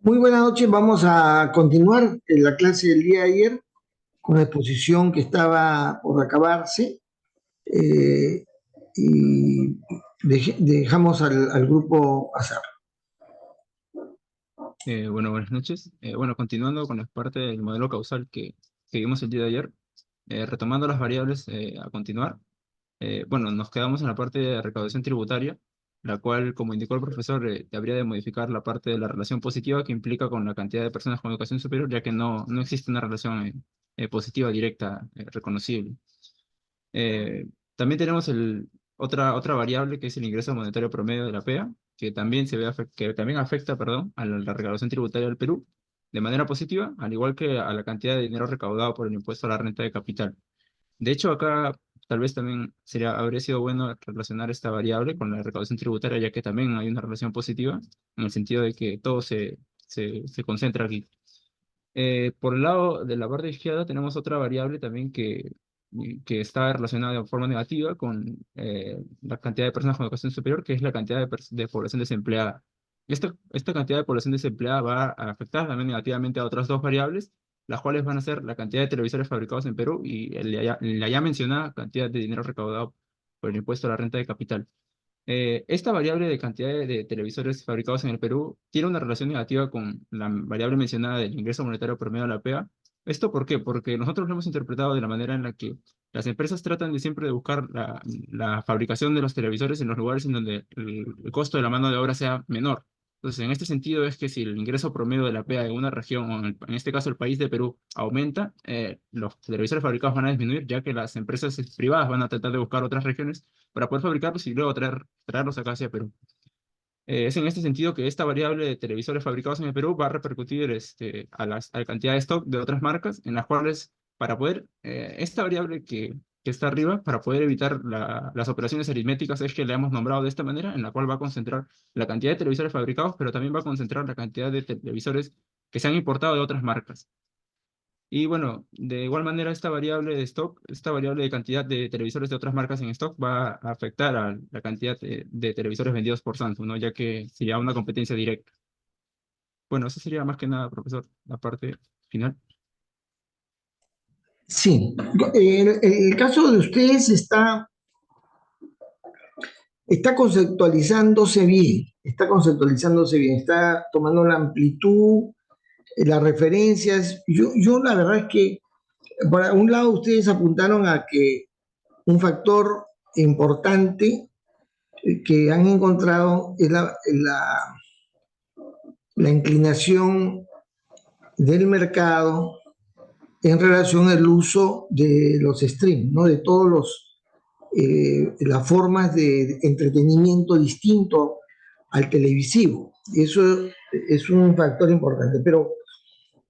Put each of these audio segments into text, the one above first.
Muy buenas noches, vamos a continuar la clase del día de ayer con la exposición que estaba por acabarse eh, y dejamos al grupo pasar. Buenas noches. Bueno, continuando con la parte del modelo causal que vimos el día de ayer, retomando las variables a continuar, bueno, nos quedamos en la parte de recaudación tributaria, la cual, como indicó el profesor, habría de modificar la parte de la relación positiva que implica con la cantidad de personas con educación superior, ya que no existe una relación positiva directa reconocible. También tenemos otra variable que es el ingreso monetario promedio de la PEA, que también que también afecta, perdón, a la recaudación tributaria del Perú de manera positiva, al igual que a la cantidad de dinero recaudado por el impuesto a la renta de capital. De hecho, acá tal vez también habría sido bueno relacionar esta variable con la recaudación tributaria, ya que también hay una relación positiva, en el sentido de que todo se concentra aquí. Por el lado de la parte izquierda tenemos otra variable también que está relacionada de forma negativa con la cantidad de personas con educación superior, que es la cantidad de población desempleada. Esta cantidad de población desempleada va a afectar también negativamente a otras dos variables, las cuales van a ser la cantidad de televisores fabricados en Perú y la ya mencionada cantidad de dinero recaudado por el impuesto a la renta de capital. Esta variable de cantidad de televisores fabricados en el Perú tiene una relación negativa con la variable mencionada del ingreso monetario promedio de la PEA. ¿Esto por qué? Porque nosotros lo hemos interpretado de la manera en la que las empresas tratan de siempre de buscar la fabricación de los televisores en los lugares en donde el costo de la mano de obra sea menor. Entonces, en este sentido es que si el ingreso promedio de la PEA de una región, o en este caso el país de Perú, aumenta, los televisores fabricados van a disminuir, ya que las empresas privadas van a tratar de buscar otras regiones para poder fabricarlos y luego traerlos acá hacia Perú. Es en este sentido que esta variable de televisores fabricados en el Perú va a repercutir a la cantidad de stock de otras marcas, en las cuales, para poder, esta variable que está arriba, para poder evitar las operaciones aritméticas, es que le hemos nombrado de esta manera, en la cual va a concentrar la cantidad de televisores fabricados, pero también va a concentrar la cantidad de televisores que se han importado de otras marcas. Y bueno, de igual manera esta variable de stock, esta variable de cantidad de televisores de otras marcas en stock va a afectar a la cantidad de televisores vendidos por Samsung, ¿no? Ya que sería una competencia directa. Bueno, eso sería más que nada, profesor, la parte final. Sí, el caso de ustedes está conceptualizándose bien, está tomando la amplitud, las referencias. Yo la verdad es que, por un lado, ustedes apuntaron a que un factor importante que han encontrado es la inclinación del mercado en relación al uso de los streams, ¿no? De todos las formas de entretenimiento distinto al televisivo. Eso es un factor importante, pero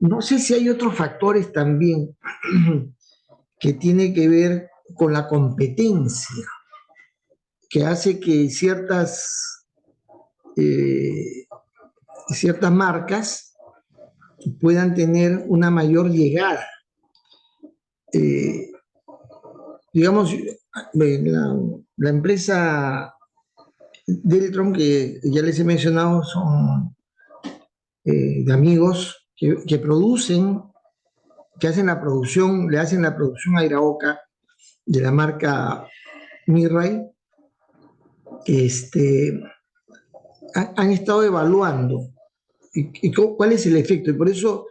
no sé si hay otros factores también que tiene que ver con la competencia, que hace que eh, ciertas marcas puedan tener una mayor llegada. Eh, digamos, la empresa Deltron, que ya les he mencionado, son de amigos que producen, que hacen la producción, le hacen la producción a Iraoka de la marca Mirray. este, Han estado evaluando cuál es el efecto, y por eso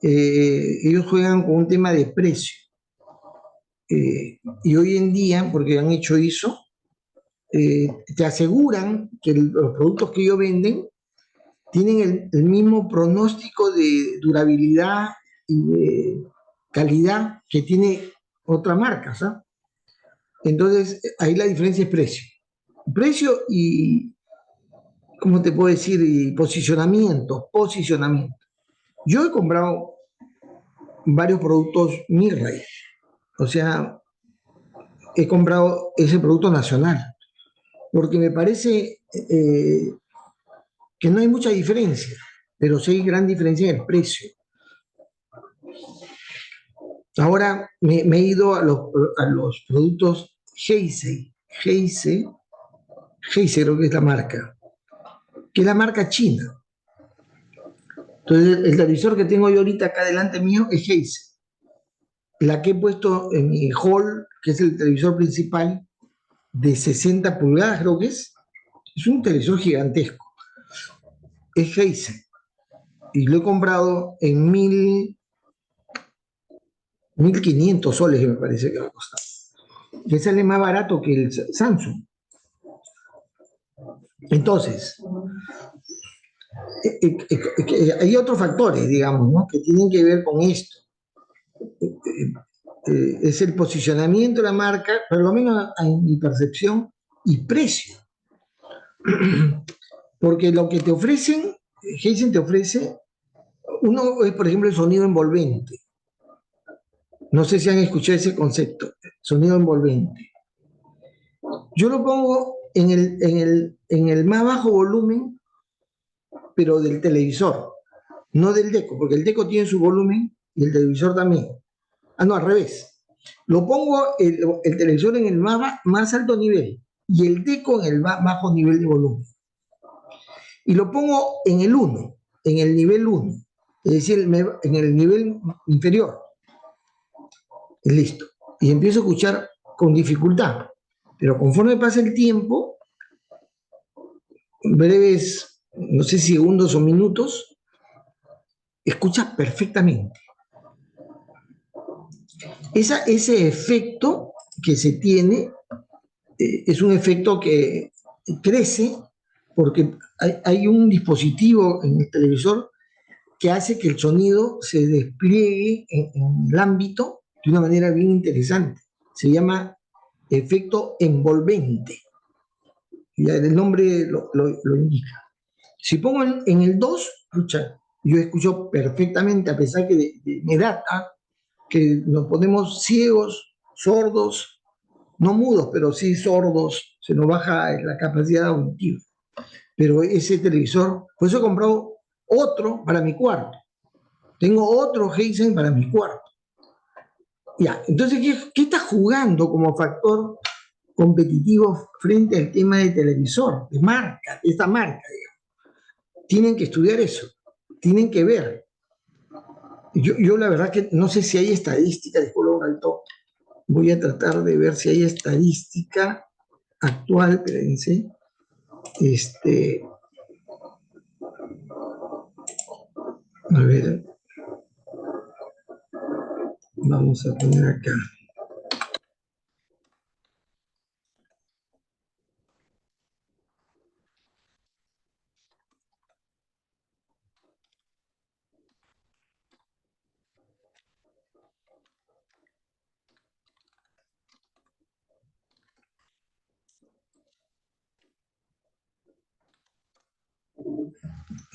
ellos juegan con un tema de precio. Y hoy en día, porque han hecho eso, te aseguran que los productos que ellos venden tienen el mismo pronóstico de durabilidad y de calidad que tiene otra marca, ¿sabes? Entonces, ahí la diferencia es precio. Precio y, ¿cómo te puedo decir? Y posicionamiento. Yo he comprado varios productos Mirrey, o sea, he comprado ese producto nacional, porque me parece que no hay mucha diferencia, pero sí hay gran diferencia en el precio. Ahora me he ido a los productos Heisei. Heisei creo que es la marca, que es la marca china. Entonces, el televisor que tengo yo ahorita acá delante mío es Heise. La que he puesto en mi hall, que es el televisor principal, de 60 pulgadas, creo que es un televisor gigantesco. Es Heise. Y lo he comprado en 1.500 soles, que me parece que va a costar. Que sale más barato que el Samsung. Entonces, hay otros factores, digamos, ¿no? Que tienen que ver con esto. Es el posicionamiento de la marca, por lo menos en mi percepción, y precio. Porque lo que te ofrecen, Heisen te ofrece, uno es, por ejemplo, el sonido envolvente. No sé si han escuchado ese concepto, sonido envolvente. Yo lo pongo en el más bajo volumen, pero del televisor, no del deco, porque el deco tiene su volumen y el televisor también. Ah, no, al revés. Lo pongo el televisor en el más alto nivel y el deco en el bajo nivel de volumen. Y lo pongo en el 1, en el nivel 1, es decir, en el nivel inferior. Y listo. Y empiezo a escuchar con dificultad. Pero conforme pasa el tiempo, breves, no sé, segundos o minutos, escuchas perfectamente. Ese efecto que se tiene es un efecto que crece porque hay un dispositivo en el televisor que hace que el sonido se despliegue en el ámbito de una manera bien interesante. Se llama efecto envolvente. Ya el nombre lo indica. Si pongo en el 2, escucha, yo escucho perfectamente, a pesar que me data que nos ponemos ciegos, sordos, no mudos, pero sí sordos, se nos baja la capacidad auditiva. Pero ese televisor, por eso he comprado otro para mi cuarto. Tengo otro Heisen para mi cuarto. Ya, entonces, ¿qué está jugando como factor competitivo frente al tema de televisor, de marca, de esta marca, digamos? Tienen que estudiar eso, tienen que ver. Yo la verdad que no sé si hay estadística, disculpa un alto, voy a tratar de ver si hay estadística actual, espérense, a ver, vamos a poner acá.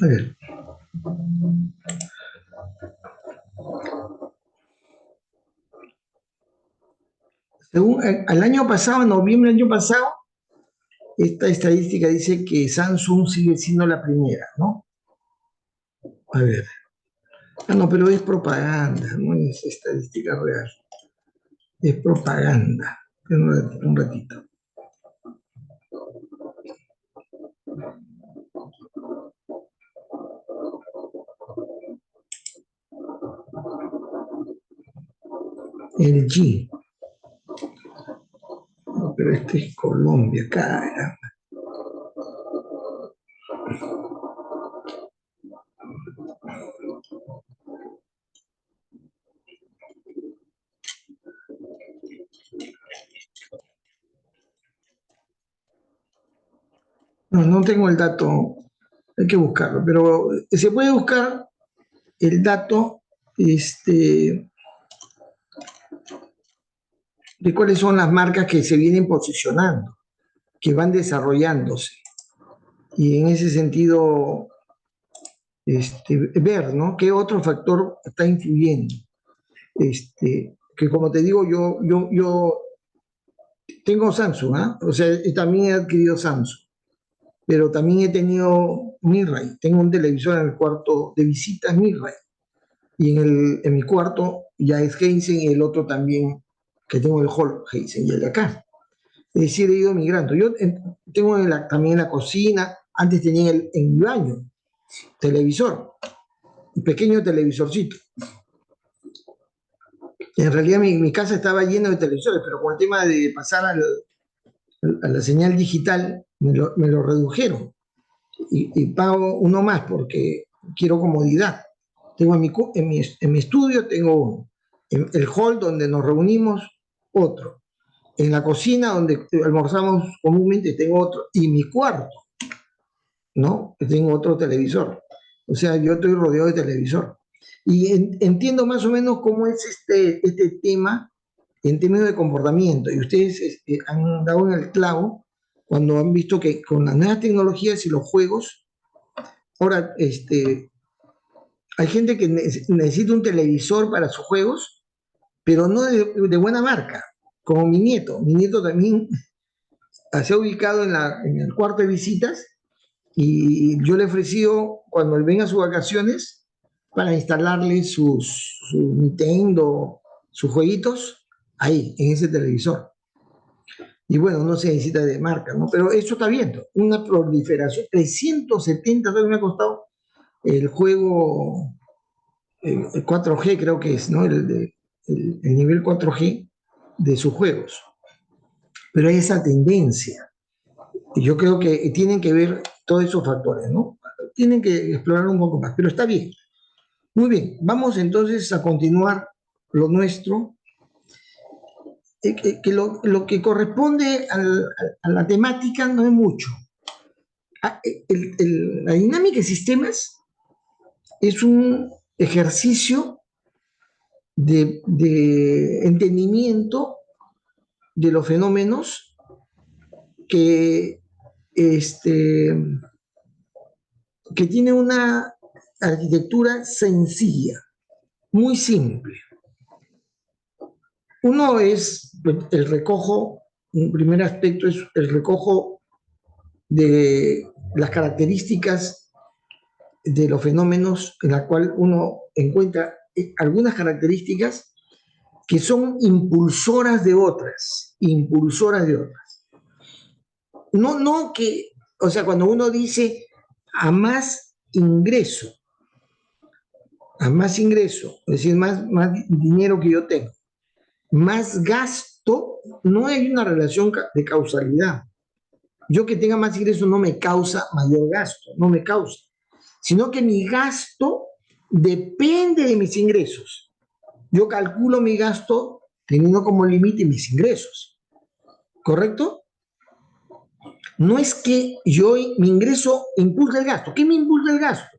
A ver, según al año pasado, en noviembre del año pasado, esta estadística dice que Samsung sigue siendo la primera, ¿no? A ver. Ah, no, pero es propaganda, no es estadística real. Es propaganda. Un ratito. El G. No, pero este es Colombia, caramba. No, no tengo el dato, hay que buscarlo, pero se puede buscar el dato de cuáles son las marcas que se vienen posicionando, que van desarrollándose. Y en ese sentido, ver, ¿no? ¿Qué otro factor está influyendo? Que como te digo, yo tengo Samsung, ¿ah? O sea, también he adquirido Samsung, pero también he tenido Mirror. Tengo un televisor en el cuarto de visitas Mirror. Y en mi cuarto ya es Heisen y el otro también, que tengo el hall Heisen y el de acá. Es decir, he ido migrando. Yo tengo también en la cocina, antes tenía en mi baño, televisor. pequeño televisorcito. En realidad mi casa estaba llena de televisores, pero con el tema de pasar a la señal digital me lo redujeron y pago uno más porque quiero comodidad. Tengo en mi estudio, tengo en el hall donde nos reunimos otro. En la cocina donde almorzamos comúnmente tengo otro. Y mi cuarto, ¿no? Tengo otro televisor. O sea, yo estoy rodeado de televisor. Y entiendo más o menos cómo es este tema en términos de comportamiento. Y ustedes han dado en el clavo cuando han visto que con las nuevas tecnologías y los juegos, ahora hay gente que necesita un televisor para sus juegos, pero no de buena marca, como mi nieto. Mi nieto también se ha ubicado en el cuarto de visitas y yo le he ofrecido, cuando él venga a sus vacaciones, para instalarle su Nintendo, sus jueguitos, ahí, en ese televisor. Y bueno, no se necesita de marca, ¿no? Pero eso está viendo, una proliferación. 370 dólares me ha costado el juego 4G, creo que es, ¿no? El nivel 4G de sus juegos. Pero hay esa tendencia. Y yo creo que tienen que ver todos esos factores, ¿no? Tienen que explorar un poco más, pero está bien. Muy bien, vamos entonces a continuar lo nuestro. Lo que corresponde a la temática no es mucho. La dinámica de sistemas es un ejercicio de entendimiento de los fenómenos que, que tiene una arquitectura sencilla, muy simple. Uno es el recojo, un primer aspecto es el recojo de las características de los fenómenos, en la cual uno encuentra algunas características que son impulsoras de otras, impulsoras de otras. No que, o sea, cuando uno dice a más ingreso, es decir, más dinero que yo tengo, más gasto, no hay una relación de causalidad. Yo que tenga más ingreso no me causa mayor gasto, no me causa, sino que mi gasto depende de mis ingresos. Yo calculo mi gasto teniendo como límite mis ingresos, ¿correcto? No es que mi ingreso impulse el gasto. ¿Qué me impulsa el gasto?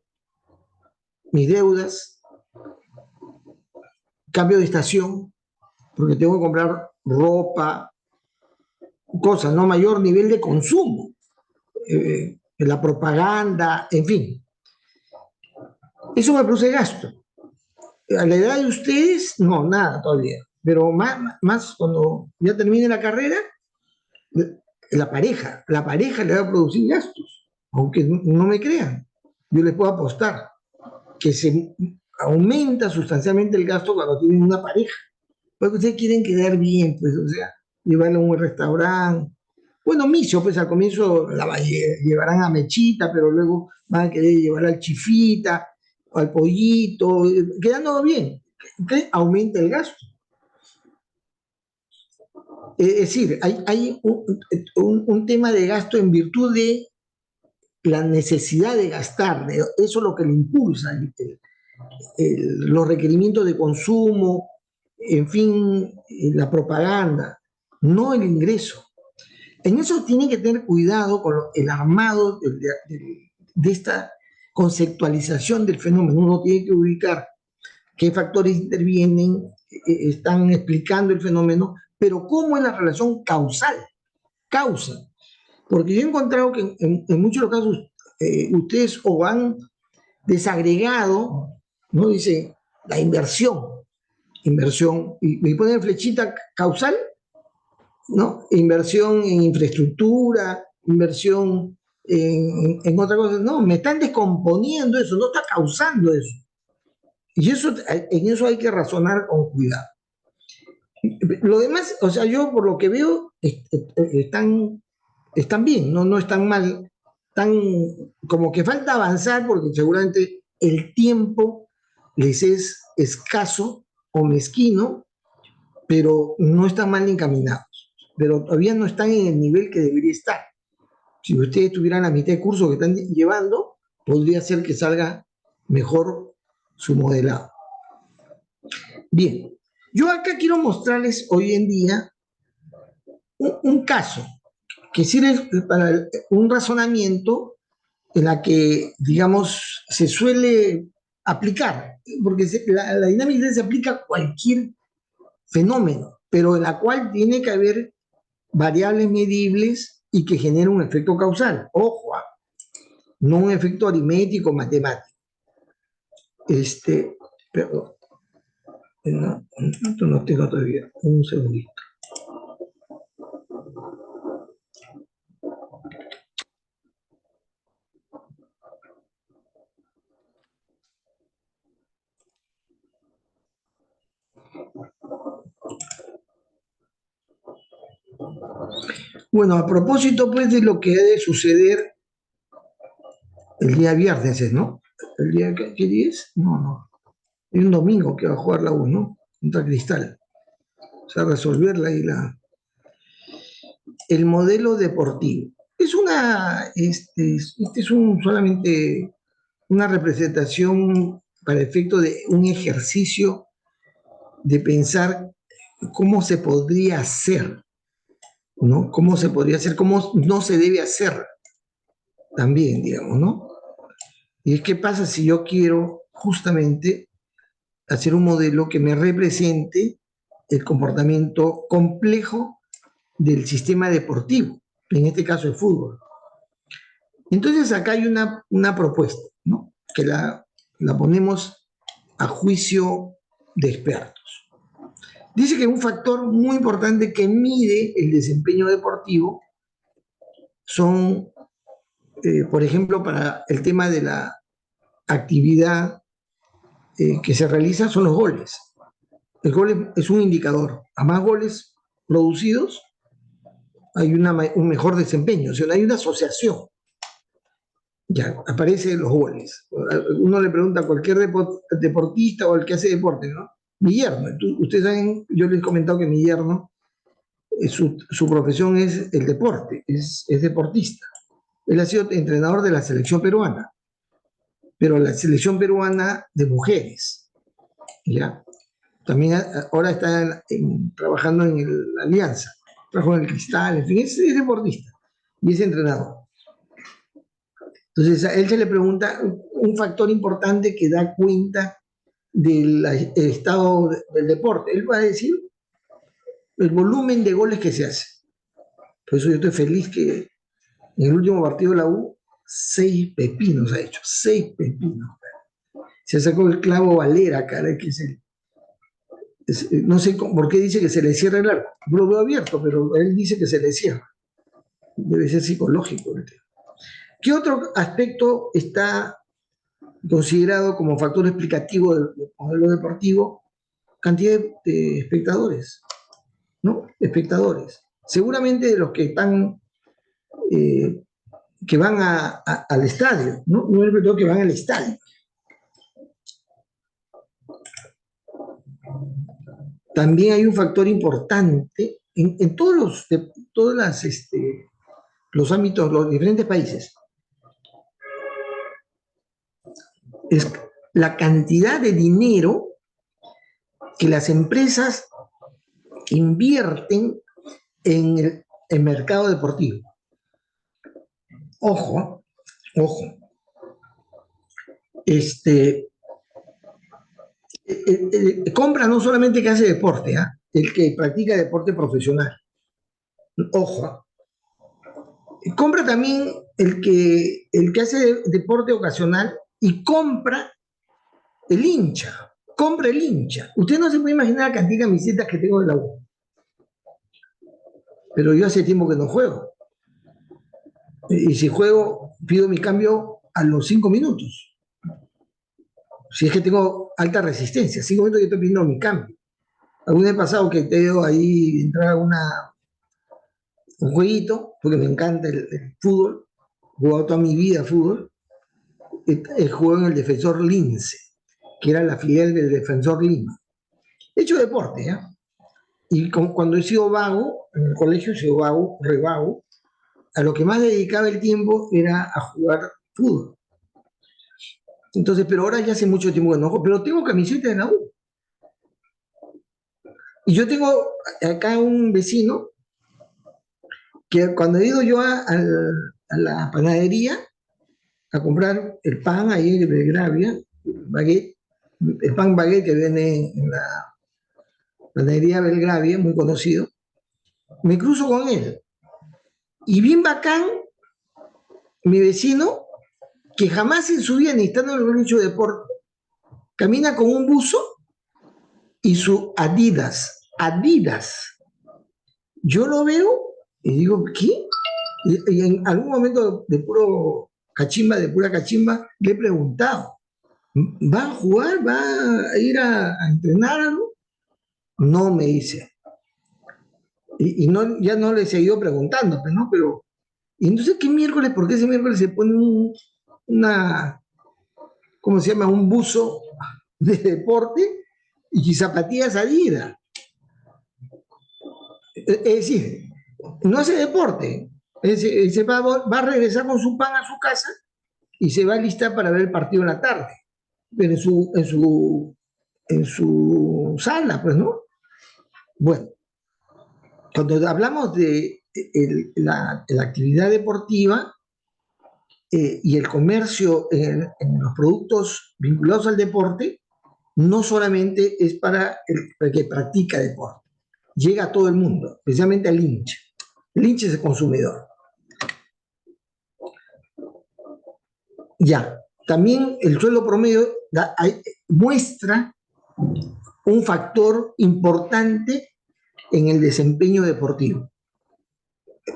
Mis deudas, cambio de estación, porque tengo que comprar ropa, cosas, ¿no? Mayor nivel de consumo, la propaganda, en fin. Eso me produce gasto. A la edad de ustedes, no, nada todavía. Pero más cuando ya termine la carrera, la pareja le va a producir gastos, aunque no me crean. Yo les puedo apostar que se aumenta sustancialmente el gasto cuando tienen una pareja. Porque ustedes quieren quedar bien, pues, o sea, llevarla a un buen restaurante. Bueno, Micio, pues al comienzo llevarán a Mechita, pero luego van a querer llevar al Chifita, o al Pollito, quedando bien. ¿Qué? Aumenta el gasto. Es decir, hay un tema de gasto en virtud de la necesidad de gastar, eso es lo que le impulsa los requerimientos de consumo, en fin, la propaganda, no el ingreso. En eso tienen que tener cuidado con el armado de esta conceptualización del fenómeno. Uno tiene que ubicar qué factores intervienen, están explicando el fenómeno, pero cómo es la relación causal, causa. Porque yo he encontrado que en muchos de los casos ustedes o han desagregado, ¿no? Dice la inversión, y ponen flechita causal, ¿no? Inversión en infraestructura, inversión en otra cosa. No, me están descomponiendo eso, no está causando eso. Y en eso hay que razonar con cuidado. Lo demás, o sea, yo por lo que veo, están bien, no están mal, como que falta avanzar porque seguramente el tiempo les es escaso o mezquino, pero no están mal encaminados, pero todavía no están en el nivel que debería estar. Si ustedes tuvieran la mitad de curso que están llevando, podría ser que salga mejor su modelado. Bien, yo acá quiero mostrarles hoy en día un caso que sirve para un razonamiento en la que, digamos, se suele aplicar, porque la dinámica se aplica a cualquier fenómeno, pero en la cual tiene que haber variables medibles y que generen un efecto causal. Ojo, no un efecto aritmético matemático. Perdón, no tengo todavía, un segundito. Bueno, a propósito pues de lo que ha de suceder el día viernes, ¿no? ¿El día qué día es? No. Es un domingo que va a jugar la U, ¿no? Contra Cristal. O sea, resolverla y el modelo deportivo. Es solamente una representación para efecto de un ejercicio de pensar cómo se podría hacer, ¿no? Cómo se podría hacer, cómo no se debe hacer también, digamos, ¿no? Y es qué pasa si yo quiero justamente hacer un modelo que me represente el comportamiento complejo del sistema deportivo, en este caso el fútbol. Entonces acá hay una propuesta, ¿no? Que la ponemos a juicio de expertos. Dice que un factor muy importante que mide el desempeño deportivo son, por ejemplo, para el tema de la actividad que se realiza, son los goles. El gol es un indicador. A más goles producidos, hay un mejor desempeño, o sea, hay una asociación. Ya, aparecen los goles. Uno le pregunta a cualquier deportista o al que hace deporte, ¿no? Mi yerno, ustedes saben, yo les he comentado que mi yerno, su profesión es el deporte, es deportista. Él ha sido entrenador de la selección peruana, pero la selección peruana de mujeres, ¿ya? También ahora está trabajando en la Alianza, trabajó en el Cristal, en fin, es deportista y es entrenador. Entonces a él se le pregunta un factor importante que da cuenta del estado del deporte. Él va a decir el volumen de goles que se hace. Por eso yo estoy feliz que en el último partido de la U, 6 pepinos ha hecho, 6 pepinos. Se sacó el clavo Valera, cara, que es no sé por qué dice que se le cierra el arco. Yo lo veo abierto, pero él dice que se le cierra. Debe ser psicológico. ¿Qué otro aspecto está considerado como factor explicativo del modelo deportivo? Cantidad de espectadores, ¿no? Espectadores. Seguramente de los que están, que van al estadio, ¿no? No es verdad que van al estadio. También hay un factor importante en todos los ámbitos, los diferentes países. Es la cantidad de dinero que las empresas invierten en el mercado deportivo. Ojo. Compra no solamente que hace deporte, el que practica deporte profesional. Ojo. Compra también el que hace deporte ocasional y compra el hincha. Compra el hincha. Usted no se puede imaginar la cantidad de camisetas que tengo de la U. Pero yo hace tiempo que no juego. Y si juego, pido mi cambio a los 5 minutos. Si es que tengo alta resistencia, 5 minutos yo estoy pidiendo mi cambio. Algún día pasado que te veo ahí entrar a un jueguito, porque me encanta el fútbol, he jugado toda mi vida fútbol, juego en el Defensor Lince. que era la filial del Defensor Lima. He hecho deporte, ¿ya? Y cuando he sido vago, en el colegio he sido vago, revago, a lo que más dedicaba el tiempo era a jugar fútbol. Entonces, pero ahora ya hace mucho tiempo que no juego, pero tengo camiseta de la U. Y yo tengo acá un vecino que cuando he ido yo a la panadería a comprar el pan ahí en Belgravia, baguette, el pan baguette que viene en la panadería Belgravia, muy conocido, me cruzo con él. Y bien bacán, mi vecino, que jamás en su vida, ni estando en el colegio de deporte, camina con un buzo y su Adidas. Adidas. Yo lo veo y digo, ¿qué? Y en algún momento de puro cachimba, de pura cachimba, le he preguntado, ¿va a jugar? ¿Va a ir a entrenar algo? No, me dice. Y no, ya no le he seguido preguntando, pues, ¿no? Pero, ¿y entonces qué miércoles? ¿Por qué ese miércoles se pone una, ¿cómo se llama? Un buzo de deporte y zapatillas Adidas? Es decir, no hace deporte. Se va a regresar con su pan a su casa y se va a listar para ver el partido en la tarde, pero en su sala, pues, ¿no? Bueno, cuando hablamos de la actividad deportiva y el comercio en los productos vinculados al deporte, no solamente es para el que practica deporte, llega a todo el mundo, especialmente al hincha. El hincha es el consumidor. Ya, también el sueldo promedio muestra un factor importante en el desempeño deportivo.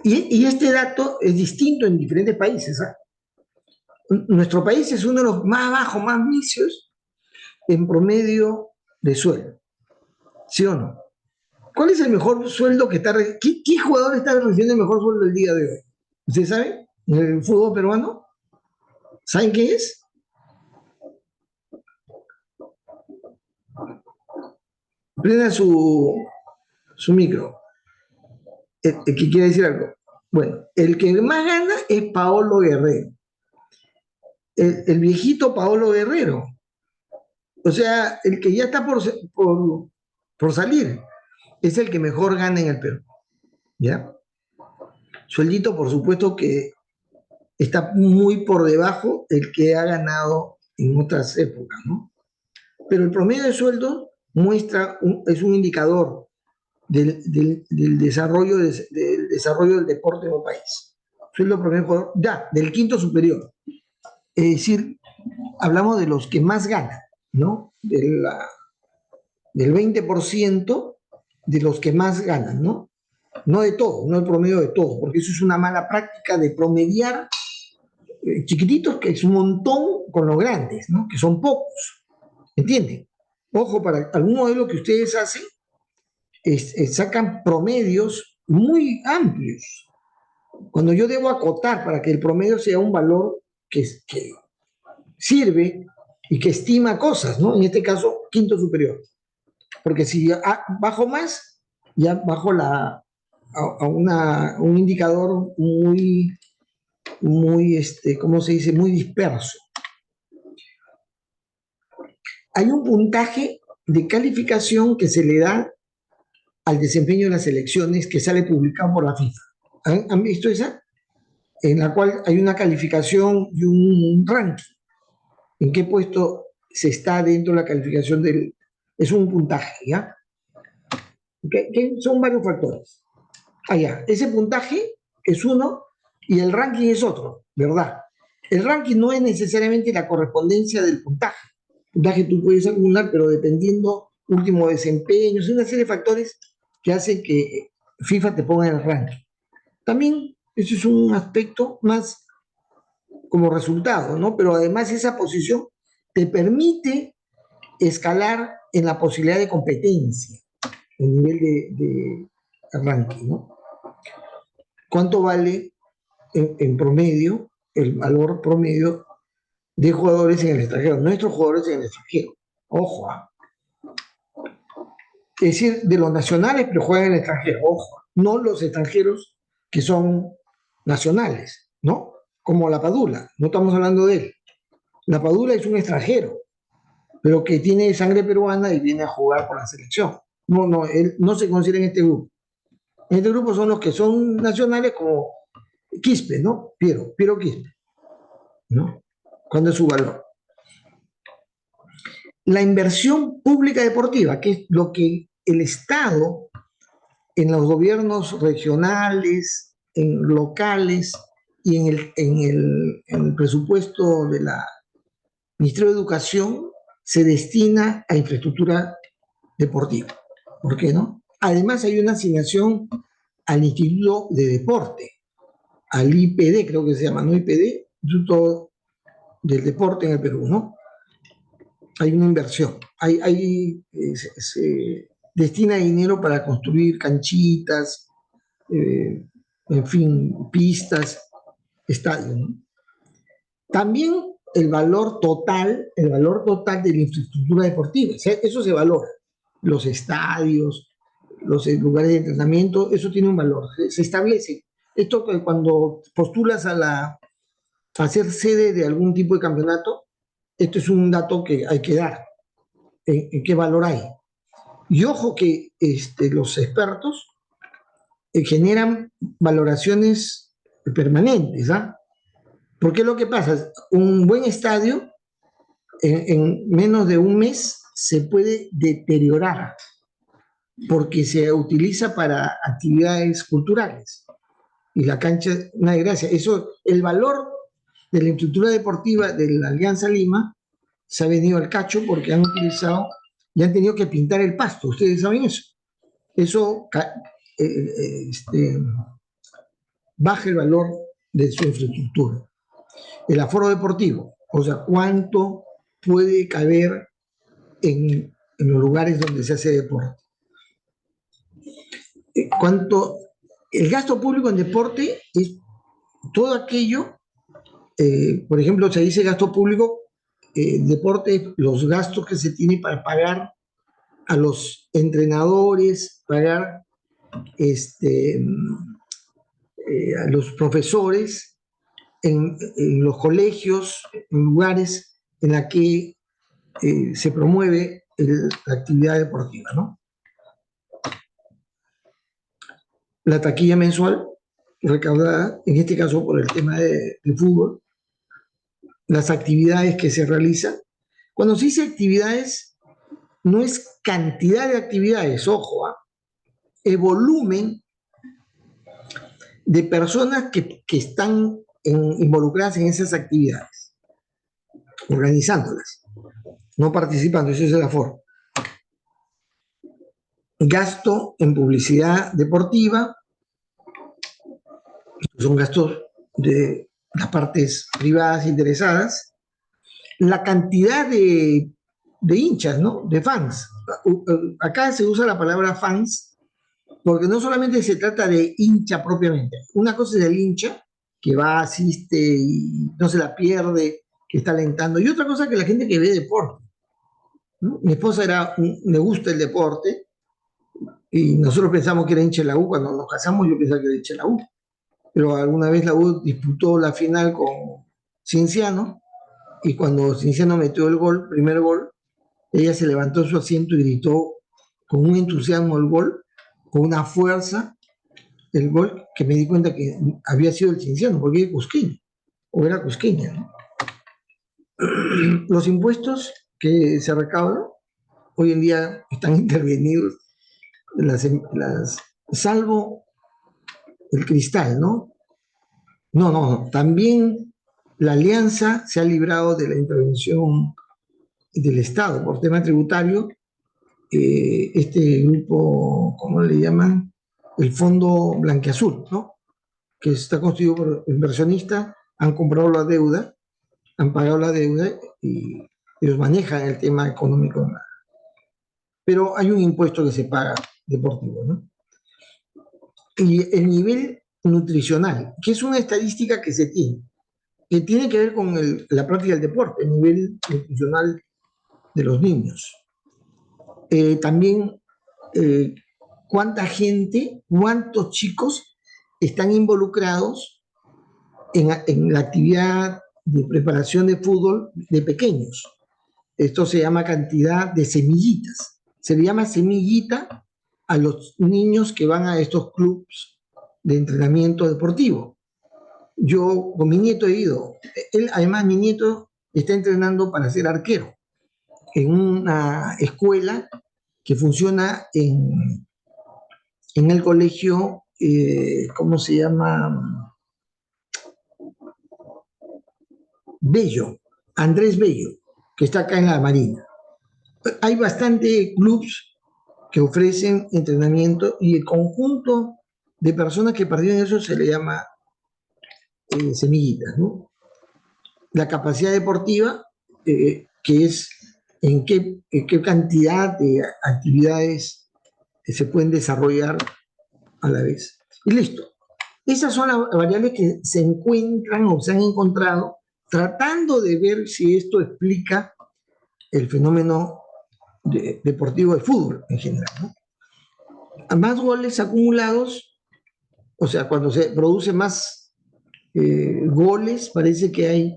Y este dato es distinto en diferentes países. ¿Ah? Nuestro país es uno de los más bajos, más vicios en promedio de sueldo. ¿Sí o no? ¿Cuál es el mejor sueldo que está... ¿Qué jugador está recibiendo el mejor sueldo el día de hoy? ¿Usted sabe? ¿En el fútbol peruano? ¿Saben qué es? Prenda su micro. El que quiere decir algo. Bueno, el que más gana es Paolo Guerrero. El viejito Paolo Guerrero. O sea, el que ya está por salir. Es el que mejor gana en el Perú. ¿Ya? Sueldito, por supuesto, que está muy por debajo del que ha ganado en otras épocas, ¿no? Pero el promedio de sueldo es un indicador del desarrollo del deporte en un país. Sueldo promedio ya, del quinto superior. Es decir, hablamos de los que más ganan, ¿no? Del 20% de los que más ganan, ¿no? No de todo, no el promedio de todo, porque eso es una mala práctica de promediar chiquititos, que es un montón, con los grandes, ¿no? Que son pocos, ¿entienden? Ojo, para algún modelo que ustedes hacen, sacan promedios muy amplios. Cuando yo debo acotar para que el promedio sea un valor que sirve y que estima cosas, ¿no? En este caso, quinto superior. Porque si bajo más, ya bajo un indicador ¿cómo se dice? Muy disperso. Hay un puntaje de calificación que se le da al desempeño de las elecciones que sale publicado por la FIFA. ¿Han visto esa? En la cual hay una calificación y un ranking. ¿En qué puesto se está dentro de la calificación es un puntaje, ¿ya? Que son varios factores. Ya. Ese puntaje es uno y el ranking es otro, ¿verdad? El ranking no es necesariamente la correspondencia del puntaje. El puntaje tú puedes acumular, pero dependiendo último desempeño, es una serie de factores que hacen que FIFA te ponga en el ranking. También eso es un aspecto más como resultado, ¿no? Pero además esa posición te permite escalar en la posibilidad de competencia, el nivel de ranking, ¿no? ¿Cuánto vale en promedio el valor promedio de jugadores en el extranjero? Nuestros jugadores en el extranjero. Ojo, es decir, de los nacionales pero juegan en el extranjero, ojo, no los extranjeros que son nacionales, ¿no? Como la Padula, no estamos hablando de él. La Padula es un extranjero, pero que tiene sangre peruana y viene a jugar por la selección. No, no, él no se considera en este grupo. En este grupo son los que son nacionales como Quispe, ¿no? Piero Quispe, ¿no? ¿Cuándo es su valor? La inversión pública deportiva, que es lo que el Estado en los gobiernos regionales, en locales y en el presupuesto del Ministerio de Educación se destina a infraestructura deportiva. ¿Por qué no? Además hay una asignación al Instituto de Deporte, al IPD, creo que se llama, ¿no? IPD, Instituto del Deporte en el Perú, ¿no? Hay una inversión, se destina dinero para construir canchitas, en fin, pistas, estadios, ¿no? También el valor total de la infraestructura deportiva, o sea, eso se valora. Los estadios, los lugares de entrenamiento, eso tiene un valor, se establece. Esto que cuando postulas a ser sede de algún tipo de campeonato, esto es un dato que hay que dar, en qué valor hay. Y ojo que los expertos generan valoraciones permanentes, ¿ah? Porque lo que pasa es, un buen estadio en menos de un mes se puede deteriorar porque se utiliza para actividades culturales y la cancha, una desgracia. Eso, el valor de la infraestructura deportiva de la Alianza Lima se ha venido al cacho porque han utilizado y han tenido que pintar el pasto. Ustedes saben eso. Eso baja el valor de su infraestructura. El aforo deportivo, o sea, cuánto puede caber en los lugares donde se hace deporte. Cuánto, el gasto público en deporte es todo aquello, por ejemplo, se dice gasto público, deporte, los gastos que se tiene para pagar a los entrenadores, pagar a los profesores en los colegios, en lugares en la que se promueve la actividad deportiva, ¿no? La taquilla mensual recaudada, en este caso por el tema de fútbol, las actividades que se realizan. Cuando se dice actividades, no es cantidad de actividades, ojo, es volumen de personas que están involucradas en esas actividades, organizándolas, no participando, ese es el aforo. Gasto en publicidad deportiva, son gastos de las partes privadas interesadas, la cantidad de hinchas, ¿no? De fans. Acá se usa la palabra fans porque no solamente se trata de hincha propiamente. Una cosa es el hincha que va, asiste y no se la pierde, que está alentando. Y otra cosa que la gente que ve deporte, ¿no? Mi esposa le gusta el deporte y nosotros pensamos que era hincha de la U. Cuando nos casamos yo pensaba que era hincha de la U. Pero alguna vez la U disputó la final con Cienciano y cuando Cienciano metió el gol, primer gol, ella se levantó de su asiento y gritó con un entusiasmo el gol, con una fuerza, el gol, que me di cuenta que había sido el Cienciano, porque era cusqueño, o era cusqueña, ¿no? Los impuestos que se recaudan hoy en día están intervenidos, salvo el cristal, ¿no? No, también la alianza se ha librado de la intervención del Estado por tema tributario. Este grupo, ¿cómo le llaman? El Fondo Blanquiazul, ¿no? Que está constituido por inversionistas, han comprado la deuda, han pagado la deuda y ellos manejan el tema económico. Pero hay un impuesto que se paga deportivo, ¿no? Y el nivel nutricional, que es una estadística que tiene que ver con la práctica del deporte, el nivel nutricional de los niños. También cuánta gente, cuántos chicos están involucrados en la actividad de preparación de fútbol de pequeños. Esto se llama cantidad de semillitas. Se le llama semillita a los niños que van a estos clubes de entrenamiento deportivo. Yo con mi nieto he ido. Además, mi nieto está entrenando para ser arquero en una escuela que funciona en el colegio, ¿cómo se llama? Bello, Andrés Bello, que está acá en la Marina. Hay bastante clubs que ofrecen entrenamiento y el conjunto de personas que participan en eso se le llama semillitas, ¿no? La capacidad deportiva, que es en qué cantidad de actividades se pueden desarrollar a la vez. Y listo. Esas son las variables que se encuentran o se han encontrado tratando de ver si esto explica el fenómeno deportivo de fútbol en general, ¿no? A más goles acumulados, o sea, cuando se produce más goles, parece que hay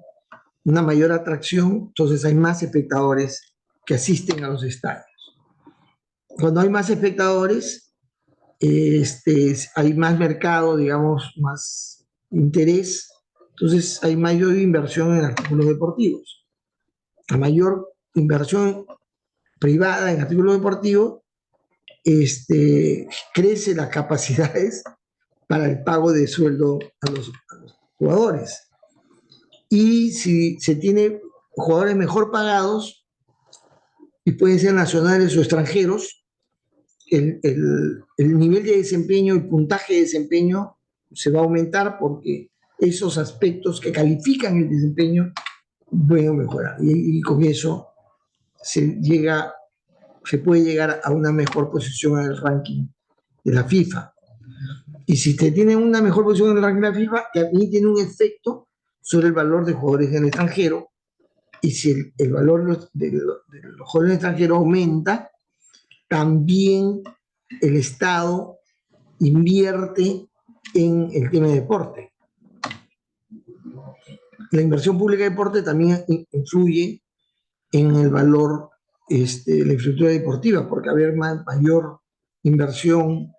una mayor atracción, entonces hay más espectadores que asisten a los estadios. Cuando hay más espectadores, hay más mercado, digamos, más interés, entonces hay mayor inversión en artículos deportivos. A mayor inversión privada en artículos deportivos, crece las capacidades para el pago de sueldo a los jugadores. Y si se tiene jugadores mejor pagados, y pueden ser nacionales o extranjeros, el nivel de desempeño, el puntaje de desempeño se va a aumentar porque esos aspectos que califican el desempeño pueden mejorar. Y con eso se puede llegar a una mejor posición en el ranking de la FIFA. Y si se tiene una mejor posición en el ranking de la FIFA, también tiene un efecto sobre el valor de jugadores en el extranjero. Y si el valor de los jugadores extranjeros aumenta, también el Estado invierte en el tema de deporte. La inversión pública de deporte también influye en el valor de la infraestructura deportiva, porque haber mayor inversión,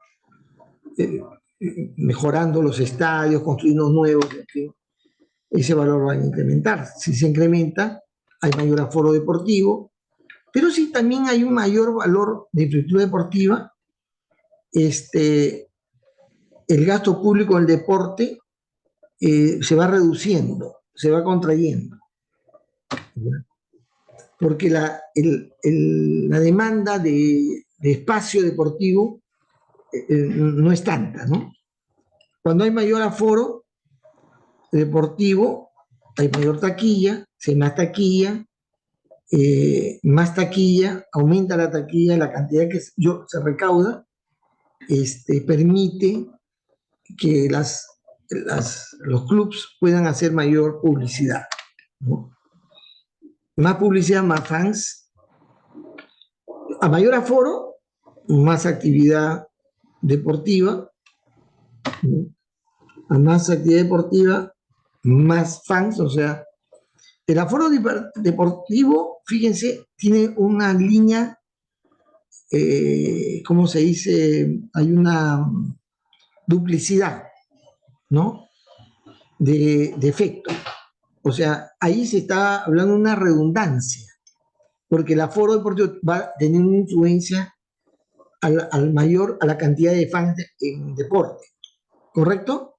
mejorando los estadios, construyendo nuevos, ese valor va a incrementar. Si se incrementa, hay mayor aforo deportivo, pero sí también hay un mayor valor de infraestructura deportiva. El gasto público en el deporte se va reduciendo, se va contrayendo, porque la demanda de espacio deportivo no es tanta, ¿no? Cuando hay mayor aforo deportivo, hay mayor taquilla, se hay más taquilla, aumenta la taquilla, la cantidad que se recauda, permite que los clubes puedan hacer mayor publicidad, ¿no? Más publicidad, más fans, a mayor aforo, más actividad deportiva, ¿no? A más actividad deportiva, más fans, o sea, el aforo deportivo, fíjense, tiene una línea, ¿cómo se dice? Hay una duplicidad, ¿no? De efecto. O sea, ahí se está hablando de una redundancia, porque el aforo deportivo va a tener una influencia a la cantidad de fans en deporte, ¿correcto?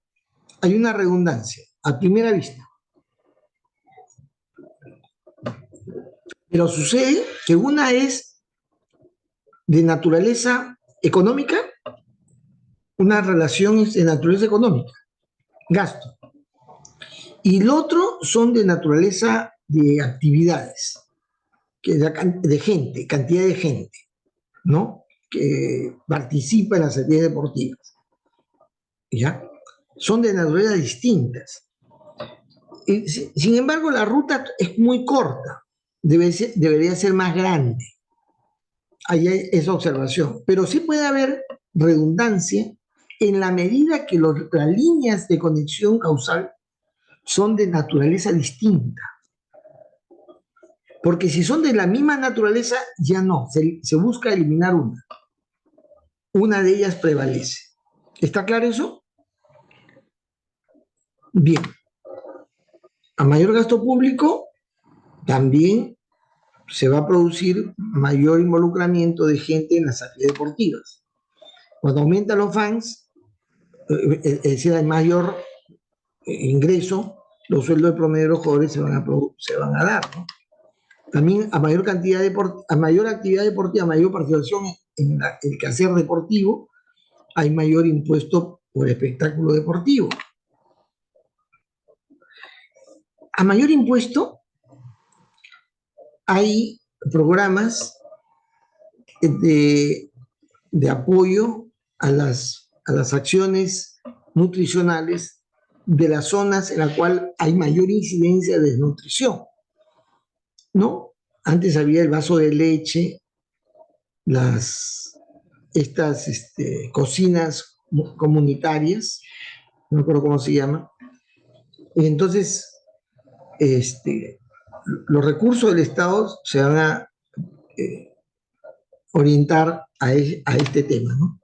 Hay una redundancia a primera vista. Pero sucede que una es de naturaleza económica, una relación es de naturaleza económica, gasto. Y el otro son de naturaleza de actividades, de gente, cantidad de gente, ¿no? Que participa en las actividades deportivas. ¿Ya? Son de naturaleza distintas. Sin embargo, la ruta es muy corta. debería ser más grande. Ahí hay esa observación. Pero sí puede haber redundancia en la medida que las líneas de conexión causal son de naturaleza distinta. Porque si son de la misma naturaleza, ya no, se busca eliminar una. Una de ellas prevalece. ¿Está claro eso? Bien. A mayor gasto público, también se va a producir mayor involucramiento de gente en las actividades deportivas. Cuando aumentan los fans, es decir, hay mayor ingreso, los sueldos de promedio de los jugadores se van a dar, ¿no? También a mayor a mayor actividad deportiva, mayor participación en el quehacer deportivo, hay mayor impuesto por espectáculo deportivo. A mayor impuesto, hay programas de apoyo a las acciones nutricionales de las zonas en las cuales hay mayor incidencia de desnutrición, ¿no? Antes había el vaso de leche, estas cocinas comunitarias, no recuerdo cómo se llama, y entonces los recursos del Estado se van a orientar a este tema, ¿no?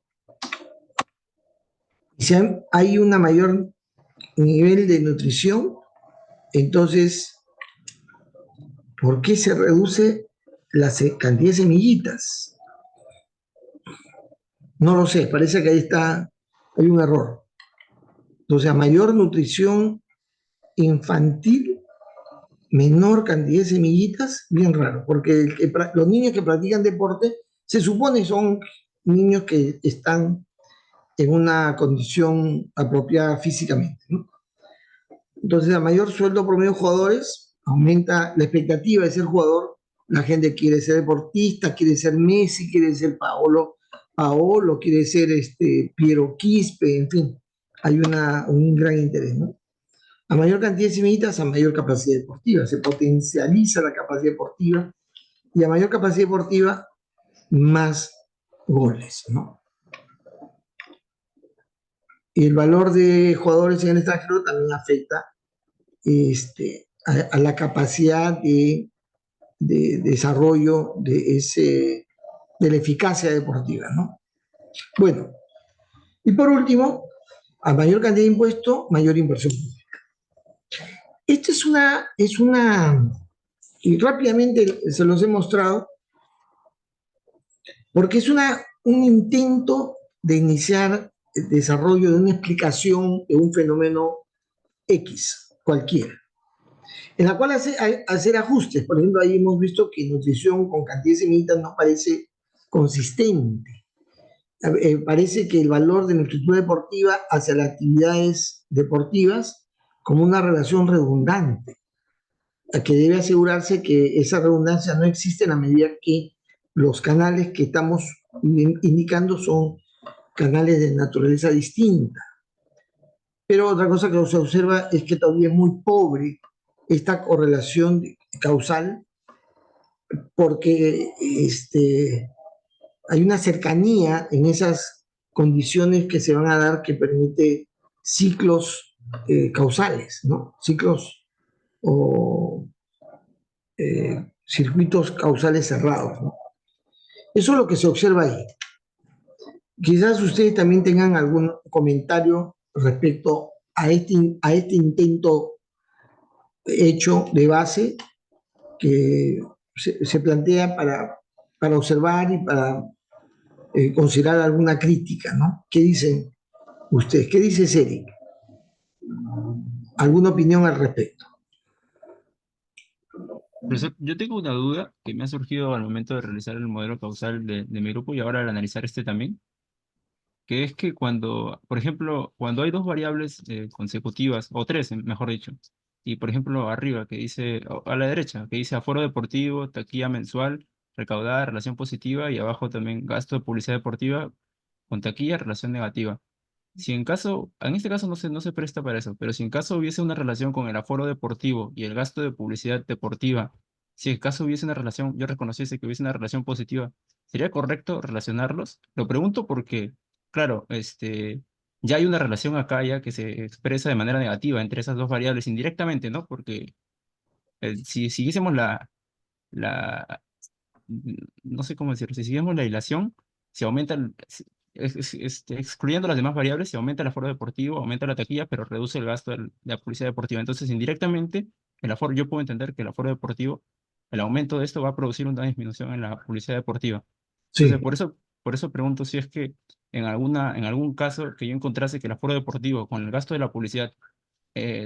Si hay un mayor nivel de nutrición, entonces, ¿por qué se reduce la cantidad de semillitas? No lo sé, parece que hay un error. Entonces, a mayor nutrición infantil, menor cantidad de semillitas, bien raro, porque los niños que practican deporte se supone son niños que están en una condición apropiada físicamente, ¿no? Entonces, a mayor sueldo promedio de jugadores, aumenta la expectativa de ser jugador. La gente quiere ser deportista, quiere ser Messi, quiere ser Paolo, quiere ser Piero Quispe, en fin, hay un gran interés, ¿no? A mayor cantidad de semillitas, a mayor capacidad deportiva, se potencializa la capacidad deportiva y a mayor capacidad deportiva, más goles, ¿no? Y el valor de jugadores en el extranjero también afecta a la capacidad de desarrollo de la eficacia deportiva, ¿no? Bueno, y por último, a mayor cantidad de impuestos, mayor inversión pública. Esta y rápidamente se los he mostrado, porque es un intento de iniciar el desarrollo de una explicación de un fenómeno X, cualquiera, en la cual hacer ajustes. Por ejemplo, ahí hemos visto que nutrición con cantidad de semillitas no parece consistente. Parece que el valor de la estructura deportiva hacia las actividades deportivas como una relación redundante, que debe asegurarse que esa redundancia no existe en la medida que los canales que estamos indicando son canales de naturaleza distinta. Pero otra cosa que se observa es que todavía es muy pobre esta correlación causal, porque hay una cercanía en esas condiciones que se van a dar que permite ciclos causales, ¿no? Ciclos o circuitos causales cerrados, ¿no? Eso es lo que se observa ahí. Quizás ustedes también tengan algún comentario respecto a este intento hecho de base que se plantea para observar y para considerar alguna crítica, ¿no? ¿Qué dicen ustedes? ¿Qué dice Eric? ¿Alguna opinión al respecto? Profesor, yo tengo una duda que me ha surgido al momento de realizar el modelo causal de mi grupo y ahora al analizar este también, que es que cuando, por ejemplo, cuando hay dos variables consecutivas, o tres, mejor dicho, y por ejemplo arriba que dice, o a la derecha, que dice aforo deportivo, taquilla mensual, recaudada, relación positiva, y abajo también gasto de publicidad deportiva con taquilla, relación negativa. Si en caso, en este caso no se presta para eso, pero si en caso hubiese una relación con el aforo deportivo y el gasto de publicidad deportiva, si en caso hubiese una relación, yo reconociese que hubiese una relación positiva, ¿sería correcto relacionarlos? Lo pregunto porque, claro, ya hay una relación acá ya que se expresa de manera negativa entre esas dos variables indirectamente, ¿no? Porque si siguiésemos la, no sé cómo decirlo, si seguimos la hilación, se aumenta, excluyendo las demás variables, se aumenta el aforo deportivo, aumenta la taquilla, pero reduce el gasto de la publicidad deportiva. Entonces, indirectamente, el aforo, yo puedo entender que el aforo deportivo, el aumento de esto va a producir una disminución en la publicidad deportiva. Entonces, Sí. por eso pregunto si es que en algún caso que yo encontrase que el aforo deportivo con el gasto de la publicidad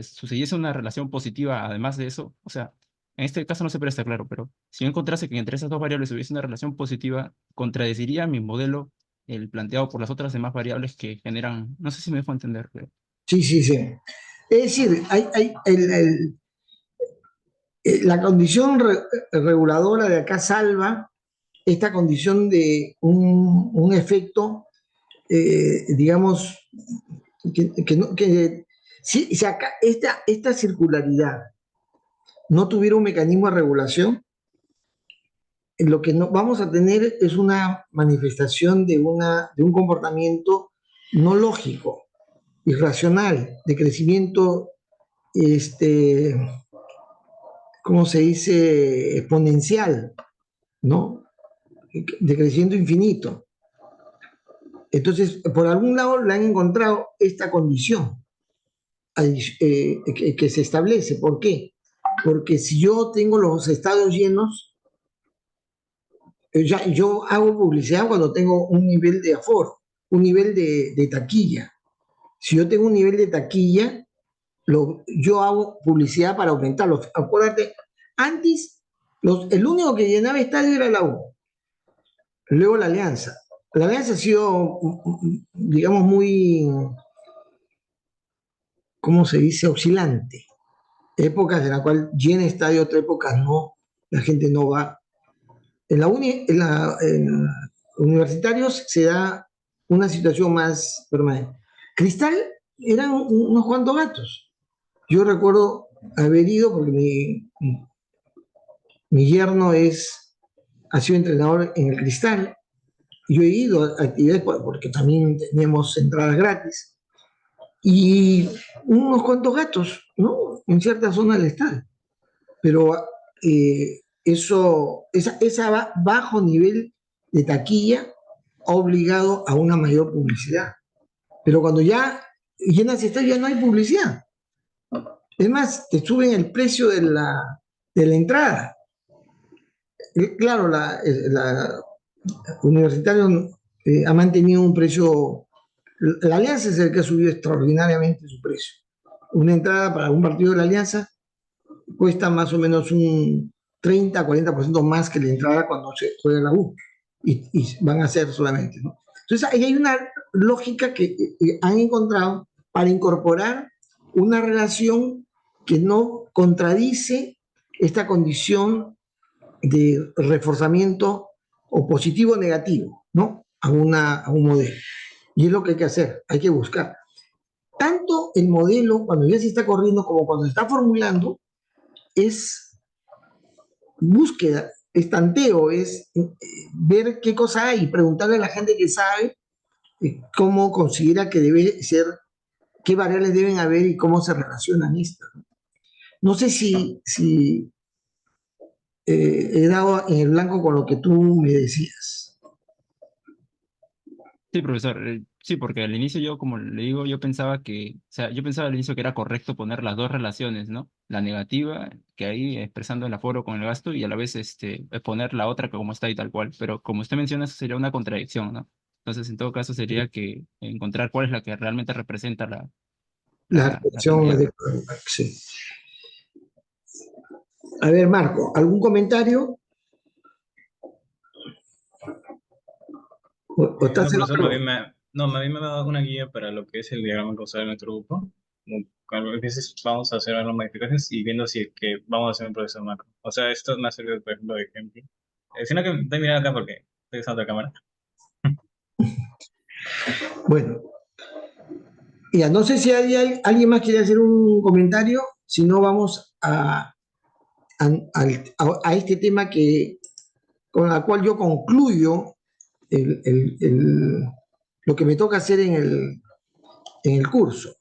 sucediese una relación positiva, además de eso, o sea, en este caso no se presta claro, pero si yo encontrase que entre esas dos variables hubiese una relación positiva, contradeciría mi modelo, el planteado por las otras demás variables que generan, no sé si me dejo entender, pero Sí, sí, sí. Es decir, la condición reguladora de acá salva esta condición de un efecto, digamos, que si acá esta circularidad no tuviera un mecanismo de regulación, lo que no, vamos a tener es una manifestación de un comportamiento no lógico, irracional, de crecimiento, este, ¿cómo se dice? Exponencial, ¿no? De crecimiento infinito. Entonces, por algún lado le han encontrado esta condición que se establece. ¿Por qué? Porque si yo tengo los estados llenos, yo hago publicidad cuando tengo un nivel de aforo, un nivel de taquilla. Si yo tengo un nivel de taquilla, yo hago publicidad para aumentarlo. Acuérdate, antes el único que llenaba estadio era la U, luego la Alianza. La Alianza ha sido, digamos, muy, ¿cómo se dice?, oscilante. Épocas en la cual llena estadio, otras épocas no, la gente no va. En universitarios se da una situación más permanente. Cristal eran unos cuantos gatos. Yo recuerdo haber ido porque mi yerno ha sido entrenador en el Cristal. Yo he ido a actividades porque también teníamos entradas gratis. Y unos cuantos gatos, ¿no? En cierta zona del estadio. Pero esa bajo nivel de taquilla ha obligado a una mayor publicidad. Pero cuando ya llenas estadio ya no hay publicidad. Es más, te suben el precio de la entrada. Claro, la Universitario ha mantenido un precio. La Alianza es el que ha subido extraordinariamente su precio. Una entrada para un partido de la Alianza cuesta más o menos un 30-40% más que la entrada cuando se juega la U. Y van a ser solamente, ¿no? Entonces, ahí hay una lógica que han encontrado para incorporar una relación que no contradice esta condición de reforzamiento o positivo o negativo, ¿no? A un modelo. Y es lo que hay que hacer, hay que buscar. Tanto el modelo, cuando ya se está corriendo, como cuando se está formulando, es búsqueda, es tanteo, es ver qué cosa hay, preguntarle a la gente que sabe cómo considera que debe ser, qué variables deben haber y cómo se relacionan estas. No sé si he dado en el blanco con lo que tú me decías. sí, profesor, sí, porque al inicio yo, como le digo, yo pensaba o sea, yo pensaba al inicio que era correcto poner las dos relaciones, ¿no? La negativa, que ahí expresando el aforo con el gasto, y a la vez poner la otra que como está y tal cual. Pero como usted menciona, eso sería una contradicción, ¿no? Entonces, en todo caso, sería que encontrar cuál es la que realmente representa La la relación realidad. de... Sí. A ver, Marco, ¿algún comentario? ¿O estás No, en profesor, otro? a mí me ha dado una guía para lo que es el diagrama causal de nuestro grupo. A veces vamos a hacer las modificaciones y viendo si es que vamos a hacer un proceso macro. O sea, esto me ha servido, por ejemplo, de ejemplo. Sino que estoy mirando acá porque estoy usando otra cámara. Bueno, ya, no sé si alguien más quiere hacer un comentario, si no vamos a a este tema con la cual yo concluyo lo que me toca hacer en el curso.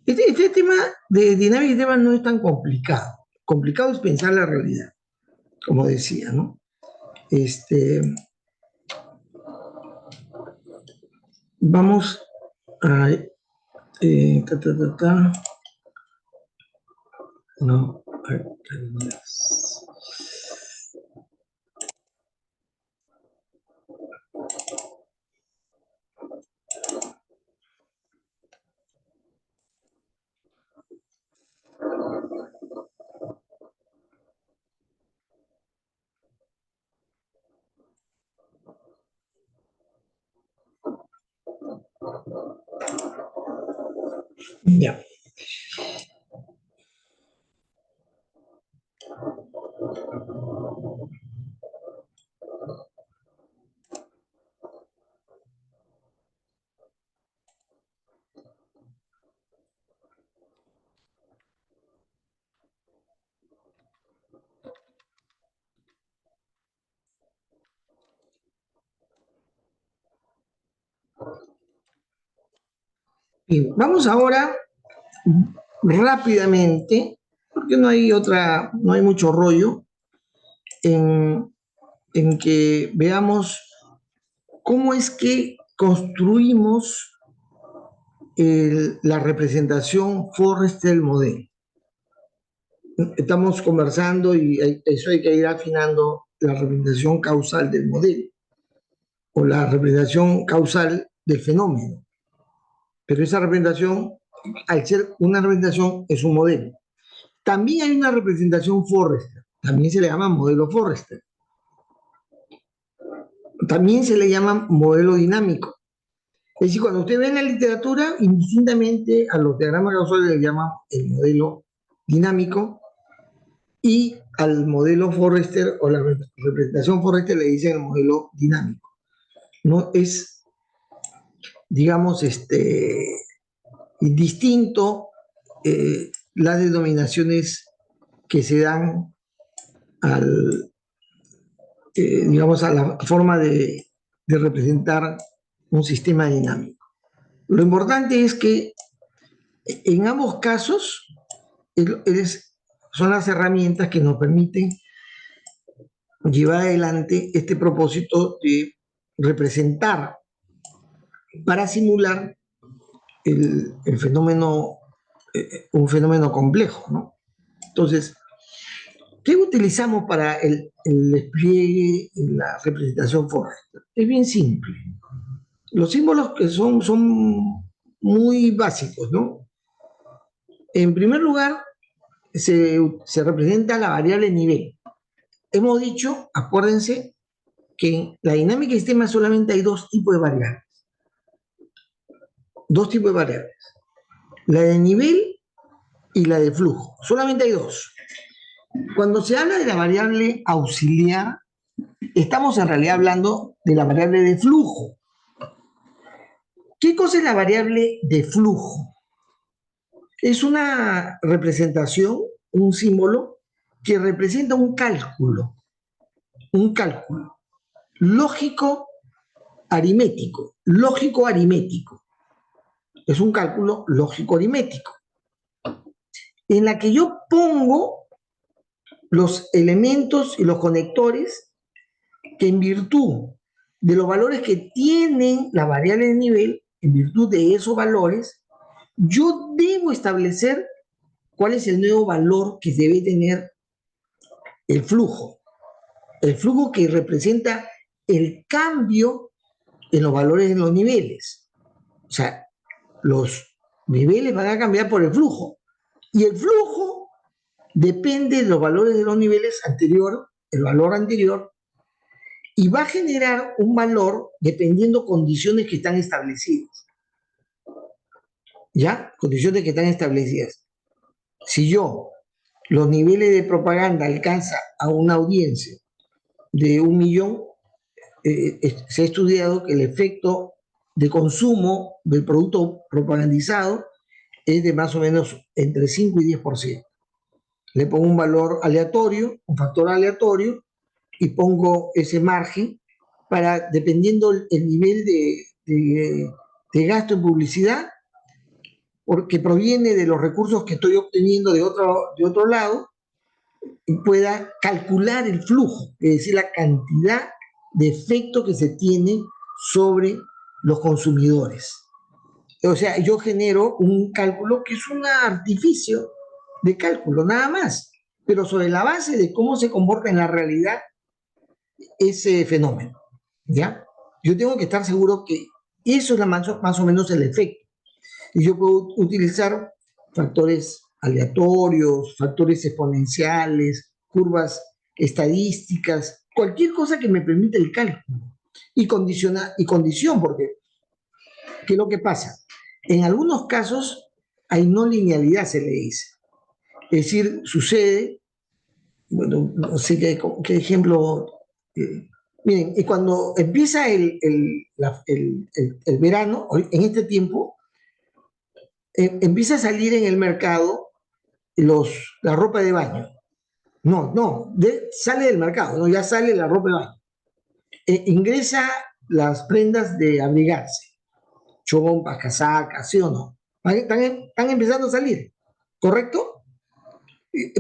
Este tema de dinámica de temas no es tan complicado. Complicado es pensar la realidad, como decía, ¿no? Vamos a... No, ya. Bien, vamos ahora rápidamente, porque no hay mucho rollo, en que veamos cómo es que construimos la representación Forrester del modelo. Estamos conversando y eso hay que ir afinando la representación causal del modelo o la representación causal del fenómeno. Pero esa representación, al ser una representación, es un modelo. También hay una representación Forrester, también se le llama modelo Forrester. También se le llama modelo dinámico. Es decir, cuando usted ve en la literatura, indistintamente a los diagramas causales le llaman el modelo dinámico y al modelo Forrester o la representación Forrester le dicen el modelo dinámico. No es, digamos, distinto las denominaciones que se dan digamos, a la forma de representar un sistema dinámico. Lo importante es que en ambos casos son las herramientas que nos permiten llevar adelante este propósito de representar para simular el fenómeno, un fenómeno complejo, ¿no? Entonces, ¿qué utilizamos para el despliegue en la representación Forrester? Es bien simple. Los símbolos que son muy básicos, ¿no? En primer lugar, se representa la variable nivel. Hemos dicho, acuérdense, que en la dinámica de sistemas solamente hay dos tipos de variables. Dos tipos de variables. La de nivel y la de flujo. Solamente hay dos. Cuando se habla de la variable auxiliar, estamos en realidad hablando de la variable de flujo. ¿Qué cosa es la variable de flujo? Es una representación, un símbolo, que representa un cálculo lógico aritmético, es un cálculo lógico aritmético, en la que yo pongo los elementos y los conectores que en virtud de los valores que tienen la variable de nivel, en virtud de esos valores, yo debo establecer cuál es el nuevo valor que debe tener el flujo que representa el cambio en los valores de los niveles. O sea, los niveles van a cambiar por el flujo. Y el flujo depende de los valores de los niveles el valor anterior, y va a generar un valor dependiendo condiciones que están establecidas. ¿Ya? Condiciones que están establecidas. Si los niveles de propaganda alcanzan a una audiencia de 1 millón, se ha estudiado que el efecto de consumo del producto propagandizado es de más o menos entre 5 y 10%. le pongo un valor aleatorio, un factor aleatorio, y pongo ese margen para, dependiendo el nivel de gasto en publicidad, porque proviene de los recursos que estoy obteniendo de otro lado, y pueda calcular el flujo, es decir, la cantidad de efecto que se tiene sobre los consumidores. O sea, yo genero un cálculo que es un artificio de cálculo, nada más, pero sobre la base de cómo se comporta en la realidad ese fenómeno, ¿ya? Yo tengo que estar seguro que eso es más o menos el efecto. Y yo puedo utilizar factores aleatorios, factores exponenciales, curvas estadísticas, cualquier cosa que me permita el cálculo. Y condición, porque ¿qué es lo que pasa? En algunos casos hay no linealidad, se le dice. Es decir, sucede, bueno, no sé qué ejemplo. Miren, y cuando empieza el verano, en este tiempo, empieza a salir en el mercado la ropa de baño. Sale del mercado, ¿no? Ya sale la ropa de baño. Ingresa las prendas de abrigarse, chompas, casacas, ¿sí o no? Están empezando a salir, ¿correcto?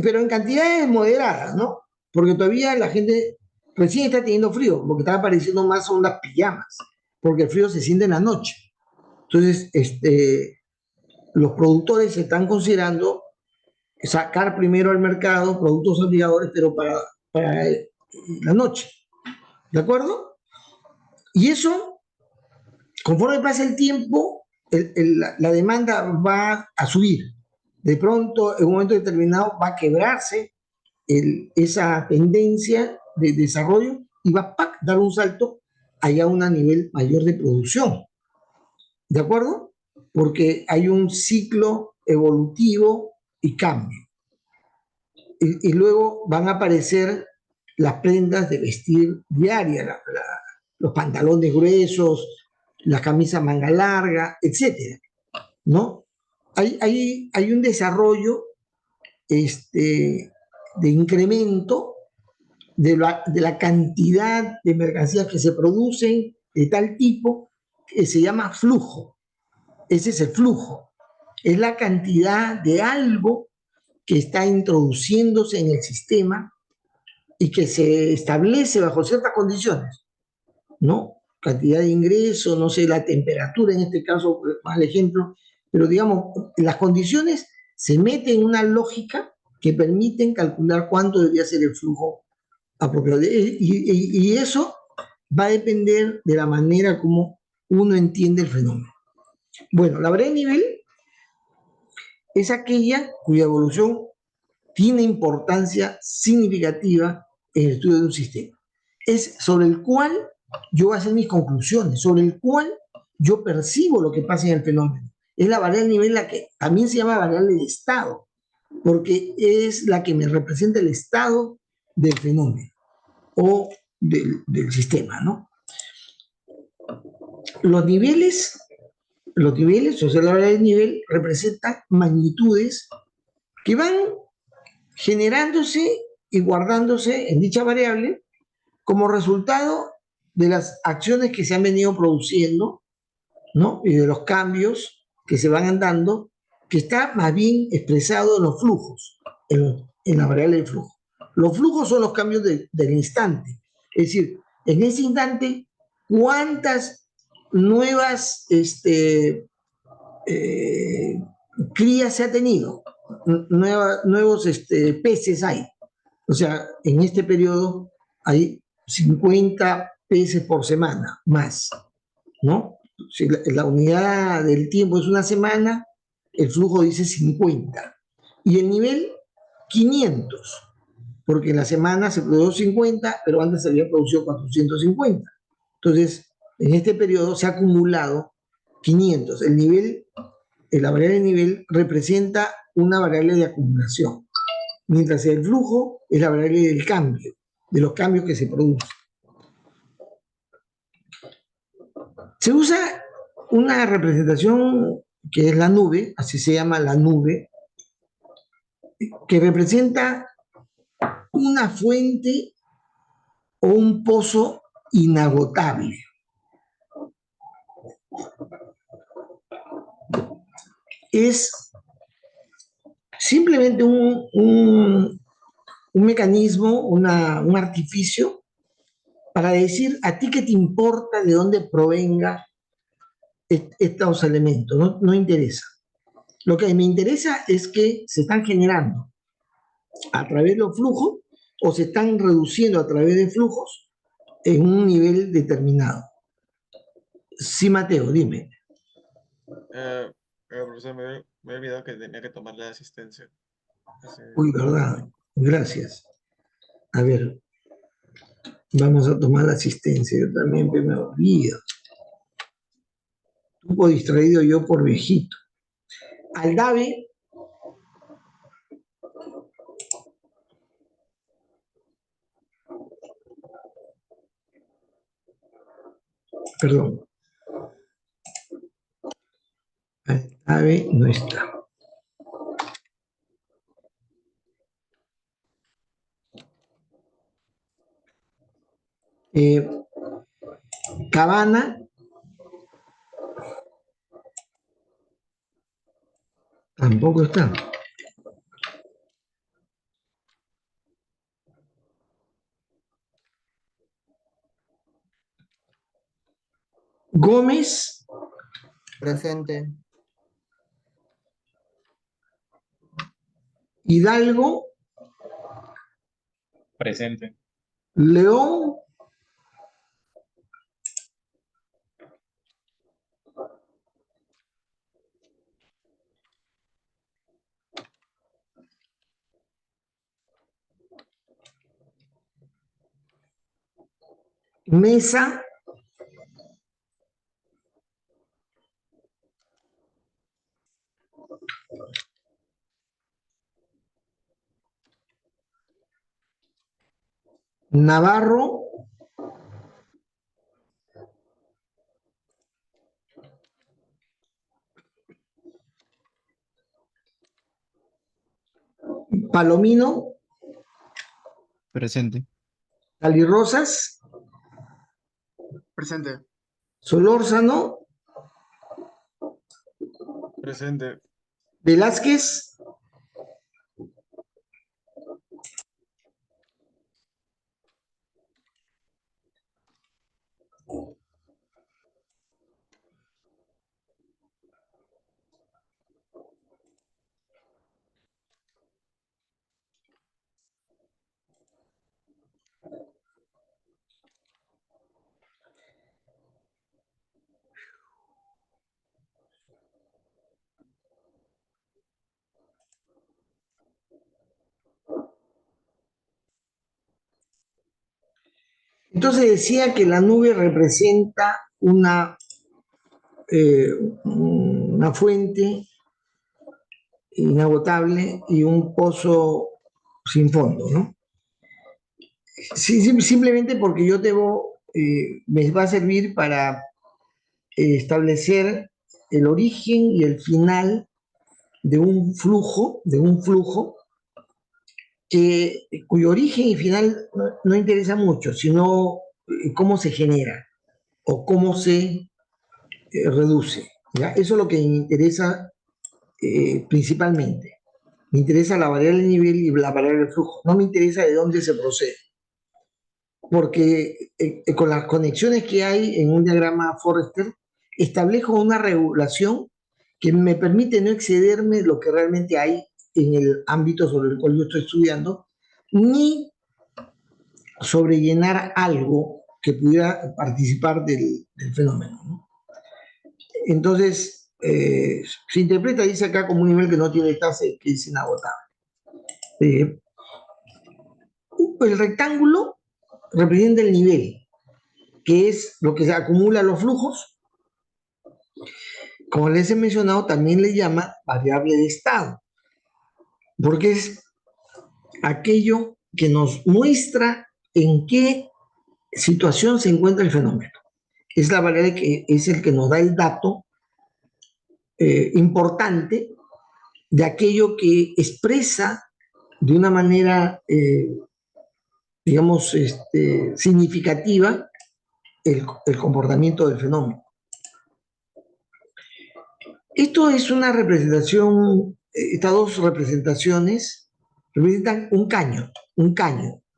Pero en cantidades moderadas, ¿no? Porque todavía la gente recién está teniendo frío, lo que está apareciendo más son las pijamas, porque el frío se siente en la noche. Entonces, los productores están considerando sacar primero al mercado productos abrigadores, pero para la noche, ¿de acuerdo? Y eso, conforme pasa el tiempo, la demanda va a subir. De pronto, en un momento determinado, va a quebrarse esa tendencia de desarrollo y va a dar un salto allá a un nivel mayor de producción. ¿De acuerdo? Porque hay un ciclo evolutivo y cambio. Y luego van a aparecer las prendas de vestir diaria, los pantalones gruesos, las camisas manga larga, etcétera, ¿no? Hay un desarrollo de incremento de la cantidad de mercancías que se producen de tal tipo que se llama flujo. Ese es el flujo. Es la cantidad de algo que está introduciéndose en el sistema y que se establece bajo ciertas condiciones, ¿no? Cantidad de ingreso, no sé, la temperatura en este caso, mal ejemplo, pero digamos, las condiciones se meten en una lógica que permiten calcular cuánto debería ser el flujo apropiado. Y eso va a depender de la manera como uno entiende el fenómeno. Bueno, la variable de nivel es aquella cuya evolución tiene importancia significativa en el estudio de un sistema. Es sobre el cual yo voy a hacer mis conclusiones, sobre el cual yo percibo lo que pasa en el fenómeno. Es la variable de nivel la que también se llama variable de estado, porque es la que me representa el estado del fenómeno o del sistema, ¿no? Los niveles, o sea, la variable de nivel representan magnitudes que van generándose y guardándose en dicha variable como resultado de las acciones que se han venido produciendo, ¿no? Y de los cambios que se van dando, que está más bien expresado en los flujos, en la variable de flujo. Los flujos son los cambios del instante. Es decir, en ese instante, ¿cuántas nuevas crías se ha tenido? Nuevos peces hay. O sea, en este periodo hay 50 peces por semana, más, ¿no? Si la unidad del tiempo es una semana, el flujo dice 50. Y el nivel, 500, porque en la semana se produjo 50, pero antes se había producido 450. Entonces, en este periodo se ha acumulado 500. El nivel, la variable de nivel representa una variable de acumulación, mientras el flujo es la variable del cambio, de los cambios que se producen. Se usa una representación que es la nube, así se llama la nube, que representa una fuente o un pozo inagotable. Es simplemente un mecanismo, un artificio para decir a ti qué te importa de dónde provenga estos elementos, no interesa. Lo que me interesa es que se están generando a través de los flujos o se están reduciendo a través de flujos en un nivel determinado. Sí, Mateo, dime. Profesor, me he olvidado que tenía que tomar la asistencia. Uy, verdad. Gracias. A ver, vamos a tomar la asistencia. Yo también me olvido. Un poco distraído yo por viejito. Aldave. Perdón. Aldave no está. Cabana. Tampoco está. Gómez. Presente. Hidalgo. Presente. León. Mesa. Navarro. Palomino. Presente. Talirrosas. Presente. Solórzano. Presente. Velázquez. Entonces decía que la nube representa una fuente inagotable y un pozo sin fondo, ¿no? Sí, simplemente porque yo me va a servir para establecer el origen y el final de un flujo, cuyo origen y final no interesa mucho, sino cómo se genera o cómo se reduce. ¿Ya? Eso es lo que me interesa principalmente. Me interesa la variable de nivel y la variable de flujo. No me interesa de dónde se procede. Porque con las conexiones que hay en un diagrama Forrester, establezco una regulación que me permite no excederme lo que realmente hay en el ámbito sobre el cual yo estoy estudiando, ni sobrellenar algo que pudiera participar del fenómeno, ¿no? Entonces, se interpreta, dice acá, como un nivel que no tiene tasa, que es inagotable. El rectángulo representa el nivel, que es lo que se acumula los flujos. Como les he mencionado, también le llama variable de estado, porque es aquello que nos muestra en qué situación se encuentra el fenómeno. Es la variable que es el que nos da el dato importante de aquello que expresa de una manera, digamos, significativa el comportamiento del fenómeno. Esto es una representación, estas dos representaciones representan un caño,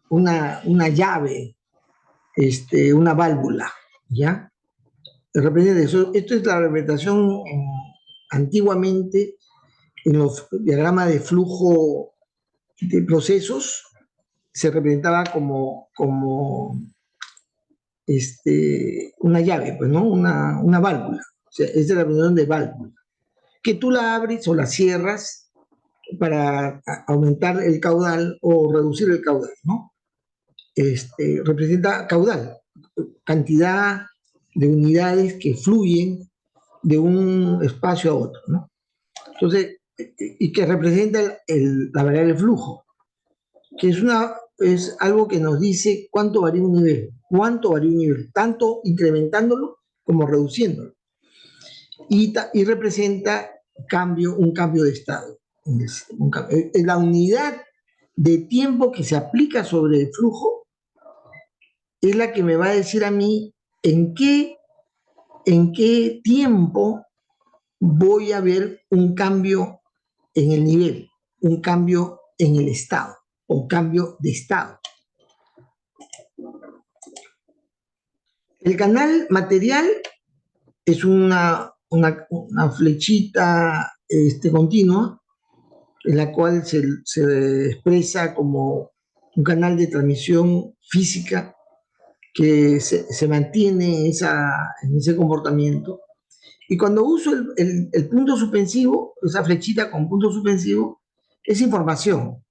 una llave, una válvula, ¿ya? Representa eso. Esto es la representación antiguamente en los diagramas de flujo de procesos, se representaba como una llave, pues, ¿no? Una válvula. O sea, esa es la representación de válvula, que tú la abres o la cierras para aumentar el caudal o reducir el caudal, ¿no? Representa caudal, cantidad de unidades que fluyen de un espacio a otro, ¿no? Entonces, y que representa la variable flujo, que es algo que nos dice cuánto varía un nivel, tanto incrementándolo como reduciéndolo. Y representa un cambio de estado. La unidad de tiempo que se aplica sobre el flujo es la que me va a decir a mí en qué tiempo voy a ver un cambio en el nivel, un cambio en el estado, o cambio de estado. El canal material es una flechita continua, en la cual se expresa como un canal de transmisión física que se mantiene en ese comportamiento. Y cuando uso el punto suspensivo, esa flechita con punto suspensivo, es información.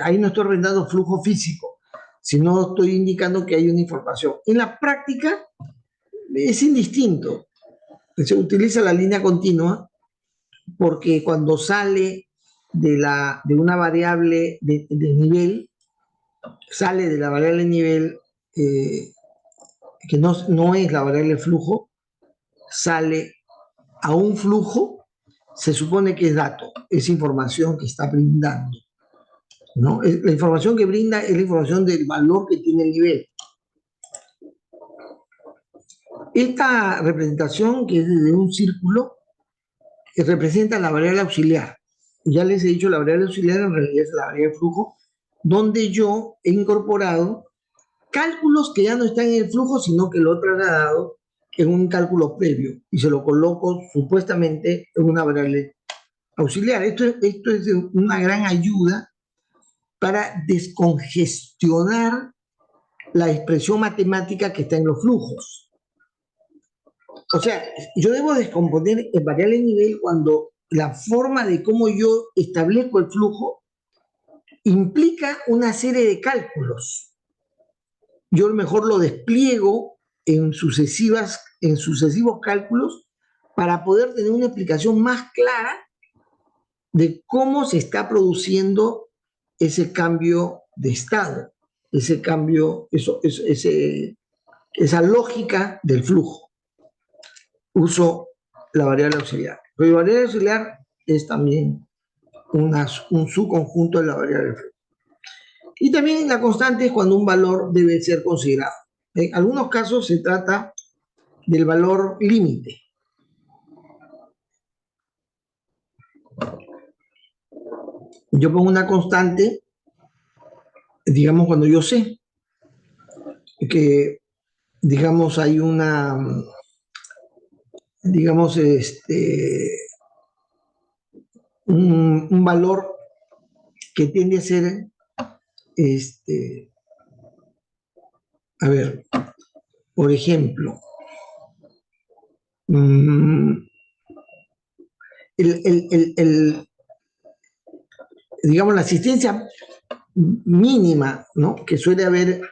Ahí no estoy representando flujo físico, sino estoy indicando que hay una información. En la práctica es indistinto. Se utiliza la línea continua porque cuando sale de una variable de nivel, sale de la variable nivel, que no es la variable flujo, sale a un flujo, se supone que es dato, es información que está brindando, ¿no? La información que brinda es la información del valor que tiene el nivel. Esta representación, que es de un círculo, que representa la variable auxiliar. Ya les he dicho, la variable auxiliar en realidad es la variable flujo, donde yo he incorporado cálculos que ya no están en el flujo, sino que lo he trasladado en un cálculo previo y se lo coloco supuestamente en una variable auxiliar. Esto es una gran ayuda para descongestionar la expresión matemática que está en los flujos. O sea, yo debo descomponer el variable nivel cuando la forma de cómo yo establezco el flujo implica una serie de cálculos. Yo a lo mejor lo despliego en sucesivos cálculos para poder tener una explicación más clara de cómo se está produciendo ese cambio de estado, ese cambio, esa lógica del flujo. Uso la variable auxiliar. Pero la variable auxiliar es también un subconjunto de la variable flujo. Y también la constante es cuando un valor debe ser considerado. En algunos casos se trata del valor límite. Yo pongo una constante, digamos, cuando yo sé que, digamos, hay una, digamos, un valor que tiende a ser, a ver, por ejemplo, digamos, la asistencia mínima, ¿no?, que suele haber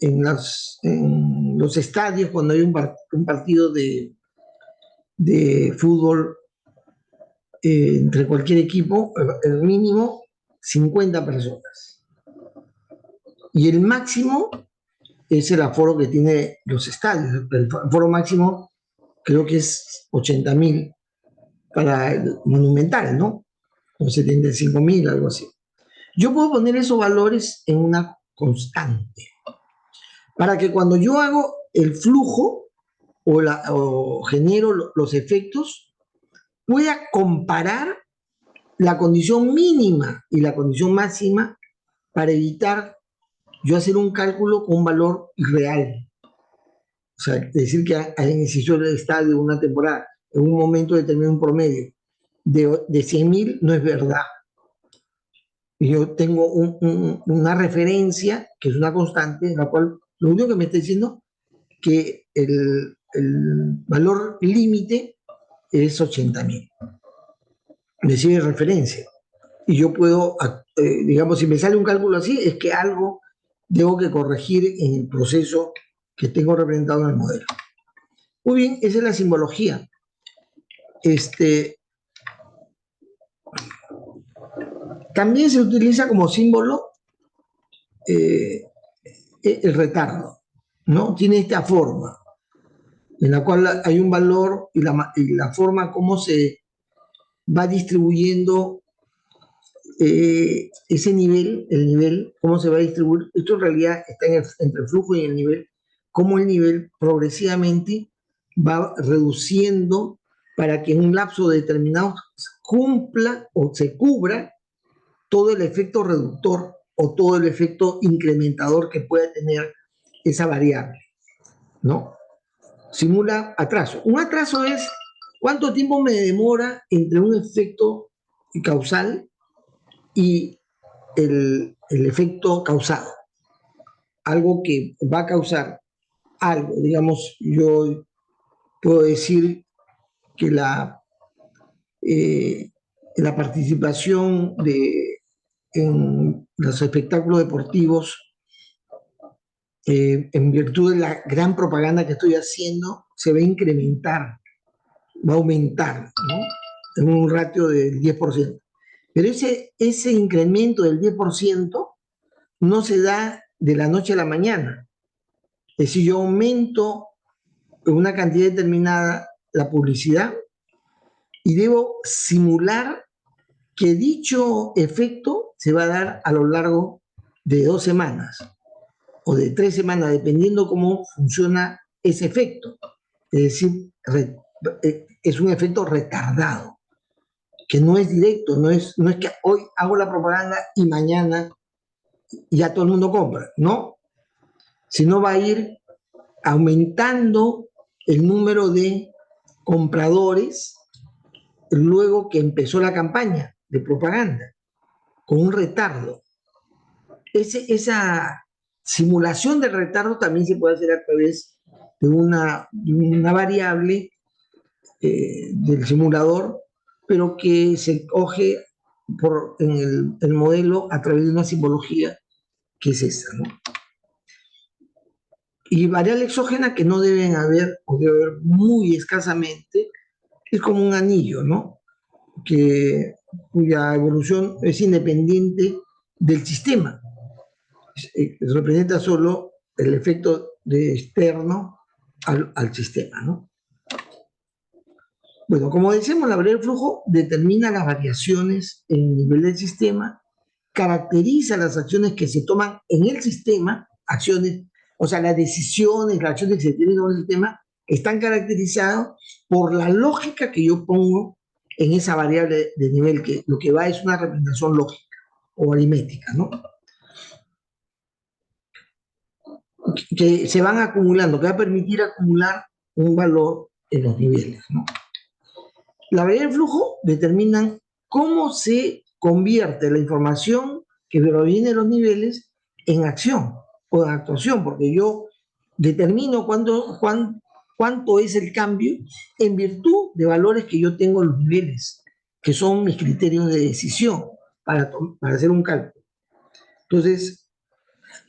en los estadios cuando hay un partido de fútbol entre cualquier equipo, el mínimo 50 personas. Y el máximo es el aforo que tiene los estadios. El aforo máximo creo que es 80.000 para el Monumental, ¿no? O 75.000, algo así. Yo puedo poner esos valores en una constante, para que cuando yo hago el flujo o genero los efectos, pueda comparar la condición mínima y la condición máxima para evitar yo hacer un cálculo con un valor irreal. O sea, decir que existió el estadio de una temporada, en un momento determinado un promedio de 100.000 no es verdad. Yo tengo una referencia, que es una constante, en la cual lo único que me está diciendo que el valor límite es 80.000. Me sirve referencia. Y yo puedo, digamos, si me sale un cálculo así, es que algo tengo que corregir en el proceso que tengo representado en el modelo. Muy bien, esa es la simbología. También se utiliza como símbolo el retardo, ¿no? Tiene esta forma, en la cual hay un valor y la forma como se va distribuyendo ese nivel, el nivel, cómo se va a distribuir. Esto en realidad está entre el flujo y el nivel, cómo el nivel progresivamente va reduciendo para que en un lapso determinado cumpla o se cubra todo el efecto reductor o todo el efecto incrementador que pueda tener esa variable, ¿no? Simula atraso. Un atraso es cuánto tiempo me demora entre un efecto causal y el efecto causado. Algo que va a causar algo, digamos, yo puedo decir que la participación en los espectáculos deportivos, en virtud de la gran propaganda que estoy haciendo, se va a incrementar, va a aumentar, ¿no? En un ratio del 10%. Pero ese incremento del 10% no se da de la noche a la mañana. Es decir, yo aumento en una cantidad determinada la publicidad y debo simular que dicho efecto se va a dar a lo largo de 2 semanas o de 3 semanas, dependiendo cómo funciona ese efecto. Es decir, es un efecto retardado, que no es directo, no es que hoy hago la propaganda y mañana ya todo el mundo compra, ¿no? Sino va a ir aumentando el número de compradores luego que empezó la campaña de propaganda, con un retardo. Esa simulación del retardo también se puede hacer a través de una variable del simulador, pero que se coge en el modelo a través de una simbología que es esta, ¿no? Y variable exógena que no deben haber, o debe haber muy escasamente, es como un anillo, ¿no? Cuya evolución es independiente del sistema. Representa solo el efecto externo al sistema, ¿no? Bueno, como decíamos, la variable de flujo determina las variaciones en el nivel del sistema, caracteriza las acciones que se toman en el sistema, acciones, o sea, las decisiones, las acciones que se tienen en el sistema, están caracterizadas por la lógica que yo pongo en esa variable de nivel, que lo que va es una representación lógica o aritmética, ¿no? Que se van acumulando, que va a permitir acumular un valor en los niveles, ¿no? La variable de flujo determina cómo se convierte la información que proviene de los niveles en acción o en actuación, porque yo determino cuánto es el cambio en virtud de valores que yo tengo en los niveles, que son mis criterios de decisión para hacer un cálculo. Entonces,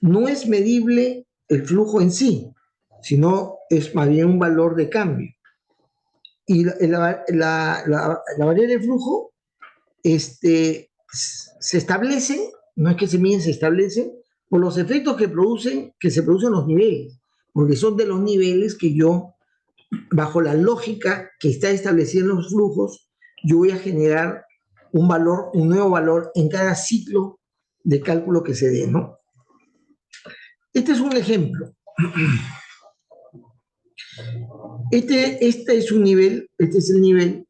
no es medible el flujo en sí, sino es más bien un valor de cambio. Y la variable de flujo se establece, no es que se miden, se establece por los efectos que se producen en los niveles, porque son de los niveles que yo, bajo la lógica que está establecida en los flujos, yo voy a generar un nuevo valor en cada ciclo de cálculo que se dé, ¿no? Este es un ejemplo. Este es un nivel, este es el nivel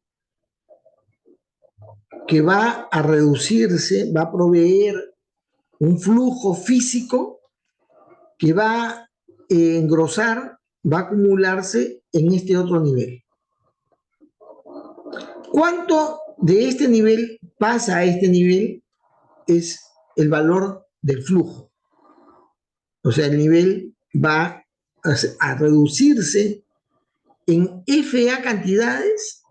que va a reducirse, va a proveer un flujo físico que va a engrosar, va a acumularse en este otro nivel. ¿Cuánto de este nivel pasa a este nivel? Es el valor del flujo. O sea, el nivel va a reducirse en FA cantidades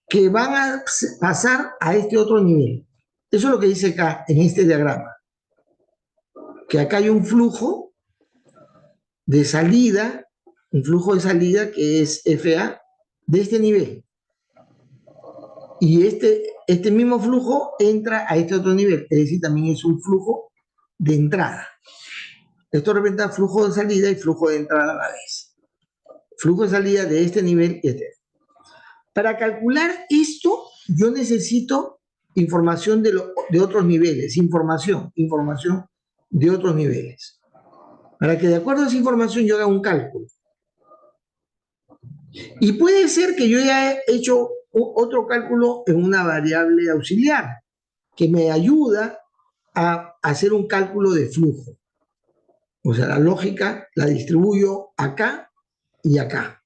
que van a pasar a este otro nivel. Eso es lo que dice acá, en este diagrama. Que acá hay un flujo de salida, que es FA, de este nivel. Y este mismo flujo entra a este otro nivel, es decir, también es un flujo de entrada. Esto representa flujo de salida y flujo de entrada a la vez. Flujo de salida de este nivel y este. Para calcular esto, yo necesito información de otros niveles, información de otros niveles. Para que de acuerdo a esa información yo haga un cálculo. Y puede ser que yo ya he hecho otro cálculo en una variable auxiliar, que me ayuda a hacer un cálculo de flujo. O sea, la lógica la distribuyo acá y acá.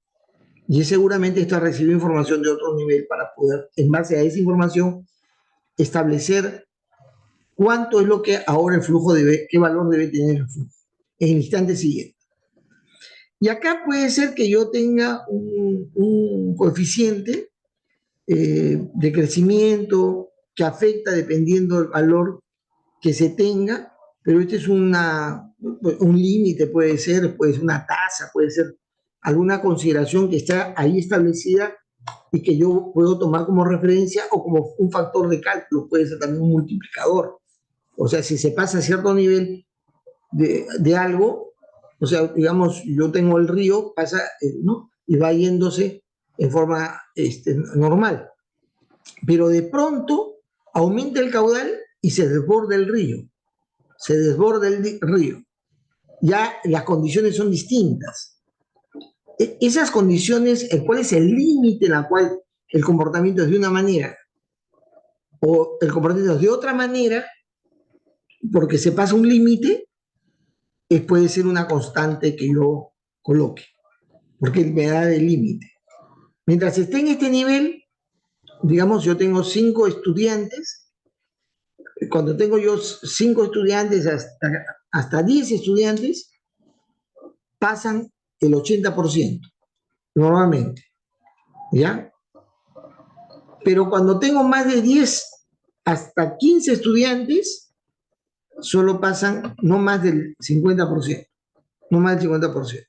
Y seguramente esto ha recibido información de otro nivel para poder, en base a esa información, establecer cuánto es lo que ahora el flujo debe, qué valor debe tener el flujo en el instante siguiente. Y acá puede ser que yo tenga un coeficiente de crecimiento que afecta dependiendo del valor que se tenga, pero este es un límite, puede ser una tasa, puede ser alguna consideración que está ahí establecida y que yo puedo tomar como referencia o como un factor de cálculo, puede ser también un multiplicador. O sea, si se pasa a cierto nivel de algo, o sea, digamos, yo tengo el río, pasa, ¿no? Y va yéndose en forma normal. Pero de pronto aumenta el caudal y se desborda el río. Se desborda el río. Ya las condiciones son distintas. Esas condiciones, ¿cuál es el límite en la cual el comportamiento es de una manera o el comportamiento es de otra manera? Porque se pasa un límite, puede ser una constante que yo coloque, porque me da el límite. Mientras esté en este nivel, digamos, yo tengo 5 estudiantes, cuando tengo yo 5 estudiantes hasta 10 estudiantes, pasan el 80%, normalmente, ¿ya? Pero cuando tengo más de 10 hasta 15 estudiantes, solo pasan no más del 50%, no más del 50%.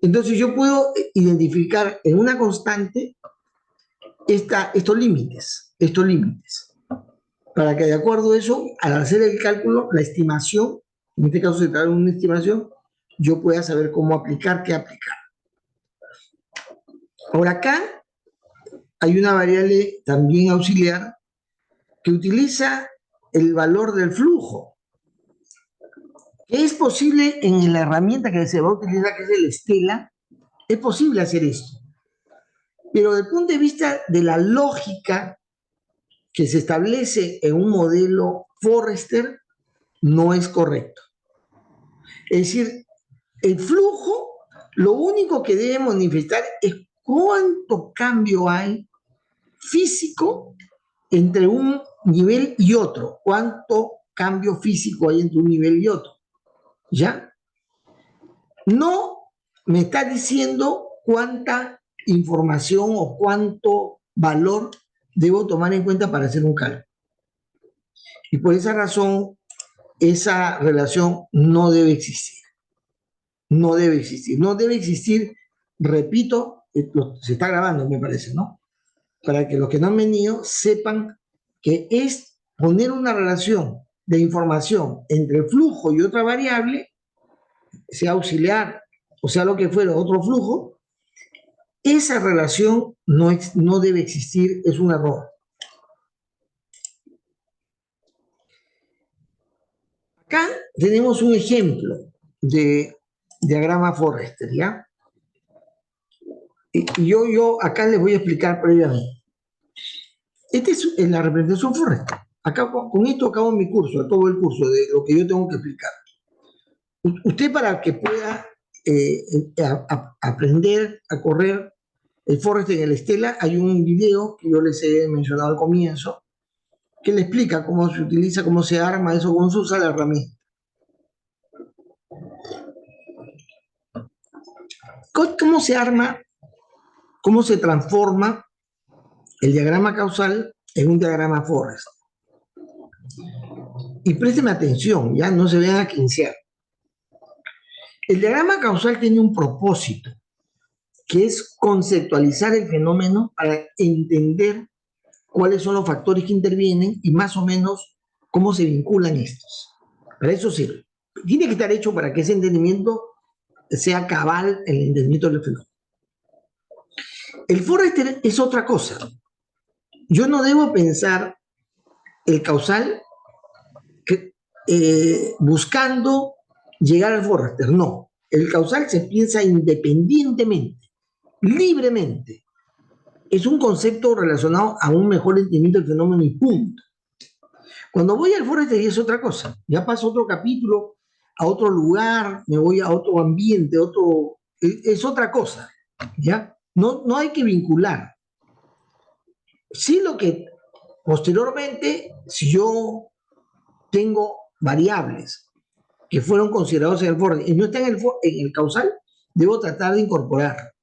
Entonces yo puedo identificar en una constante estos límites, para que de acuerdo a eso, al hacer el cálculo, la estimación, en este caso se trata de una estimación, yo pueda saber cómo aplicar, qué aplicar. Ahora acá hay una variable también auxiliar que utiliza el valor del flujo. ¿Es posible en la herramienta que se va a utilizar, que es el Stella? Es posible hacer esto. Pero desde el punto de vista de la lógica que se establece en un modelo Forrester, no es correcto. Es decir, el flujo, lo único que debe manifestar es cuánto cambio hay físico entre un nivel y otro, cuánto cambio físico hay entre un nivel y otro. ¿Ya? No me está diciendo cuánta información o cuánto valor debo tomar en cuenta para hacer un cálculo. Y por esa razón, esa relación no debe existir. No debe existir. No debe existir, repito, se está grabando, me parece, ¿no? Para que los que no han venido sepan que es poner una relación de información entre el flujo y otra variable, sea auxiliar o sea lo que fuera, otro flujo, esa relación no debe existir, es un error. Acá tenemos un ejemplo de diagrama Forrester, ¿ya? Y yo acá les voy a explicar previamente. Esta es la representación Forrester. Acá, con esto acabo mi curso, todo el curso de lo que yo tengo que explicar. Usted, para que pueda aprender a correr el Forrester en el Stella, hay un video que yo les he mencionado al comienzo, que le explica cómo se utiliza, cómo se arma eso, cómo se usa la herramienta. ¿Cómo se arma, cómo se transforma el diagrama causal en un diagrama Forrester? Y présteme atención, ya no se vayan a quincear. El diagrama causal tiene un propósito, que es conceptualizar el fenómeno para entender cuáles son los factores que intervienen y más o menos cómo se vinculan estos. Para eso sirve. Tiene que estar hecho para que ese entendimiento sea cabal el entendimiento del fenómeno. El Forrester es otra cosa. Yo no debo pensar el causal buscando llegar al Forrester, no. El causal se piensa independientemente, libremente. Es un concepto relacionado a un mejor entendimiento del fenómeno y punto. Cuando voy al Forrester es otra cosa. Ya paso a otro capítulo, a otro lugar, me voy a otro ambiente, es otra cosa. ¿Ya? No hay que vincular. Sí, lo que posteriormente, si yo tengo variables que fueron considerados en el Forrester y no están en el causal, debo tratar de incorporar.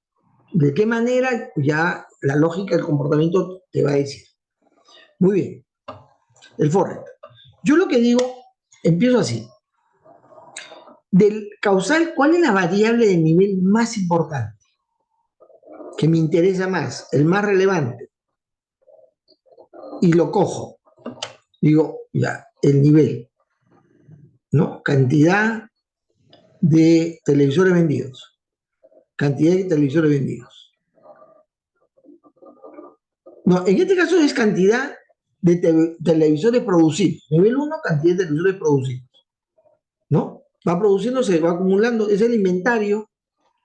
¿De qué manera? Ya la lógica del comportamiento te va a decir. Muy bien. El Forrester. Yo lo que digo, empiezo así. Del causal, ¿cuál es la variable de nivel más importante? Que me interesa más, el más relevante. Y lo cojo. Digo, ya, el nivel. ¿No? Cantidad de televisores vendidos. Cantidad de televisores vendidos. No, en este caso es cantidad de televisores producidos. Nivel 1, cantidad de televisores producidos. ¿No? Va produciéndose, va acumulando, es el inventario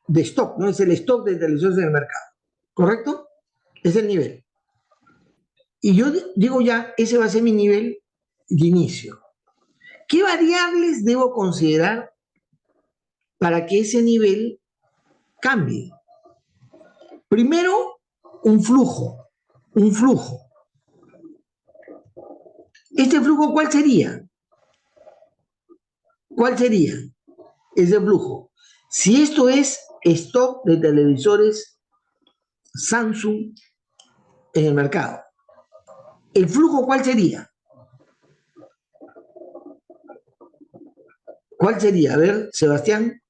de stock, ¿no? Es el stock de televisores en el mercado. ¿Correcto? Es el nivel. Y yo digo ya, ese va a ser mi nivel de inicio. ¿Qué variables debo considerar para que ese nivel cambie? Primero, un flujo. Un flujo. ¿Este flujo cuál sería? ¿Cuál sería ese flujo? Si esto es stock de televisores Samsung en el mercado, ¿el flujo cuál sería? ¿Cuál sería? A ver, Sebastián.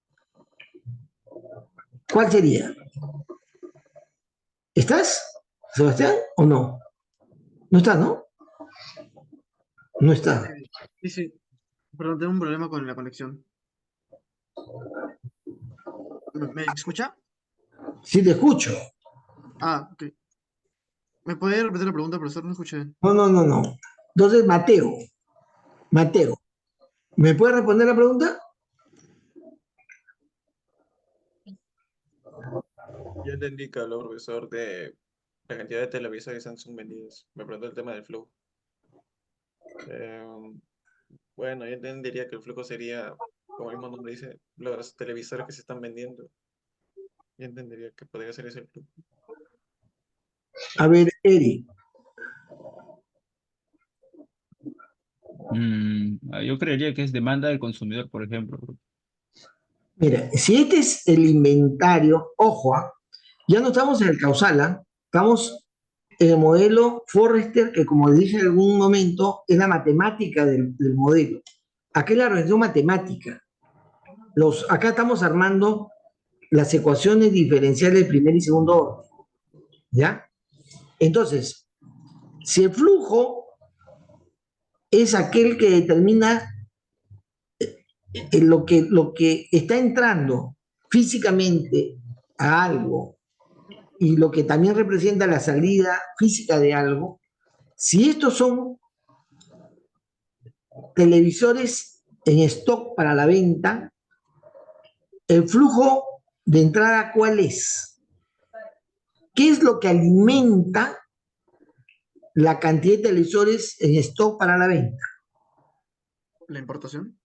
¿Cuál sería? ¿Estás, Sebastián, o no? No está, ¿no? No está. Sí, sí. Perdón, tengo un problema con la conexión. ¿Me escucha? Sí, te escucho. Ah, ok. ¿Me puede repetir la pregunta, profesor? No escuché. No. Entonces, Mateo, ¿me puede responder la pregunta? Yo entendí que habló, profesor, de la cantidad de televisores Samsung vendidos. Me preguntó el tema del flujo. Bueno, yo entendería que el flujo sería, como el mismo nombre dice, los televisores que se están vendiendo. Yo entendería que podría ser ese el flujo. A ver, Eri. Yo creería que es demanda del consumidor, por ejemplo. Mira, si este es el inventario, ojo, ya no estamos en el causal, estamos en el modelo Forrester, que como dije en algún momento, es la matemática del modelo. Aquí es la regresión matemática. Acá estamos armando las ecuaciones diferenciales de primer y segundo orden. ¿Ya? Entonces, si el flujo es aquel que determina lo que está entrando físicamente a algo y lo que también representa la salida física de algo, si estos son televisores en stock para la venta, el flujo de entrada, ¿cuál es? ¿Qué es lo que alimenta la cantidad de televisores en stock para la venta? ¿La importación?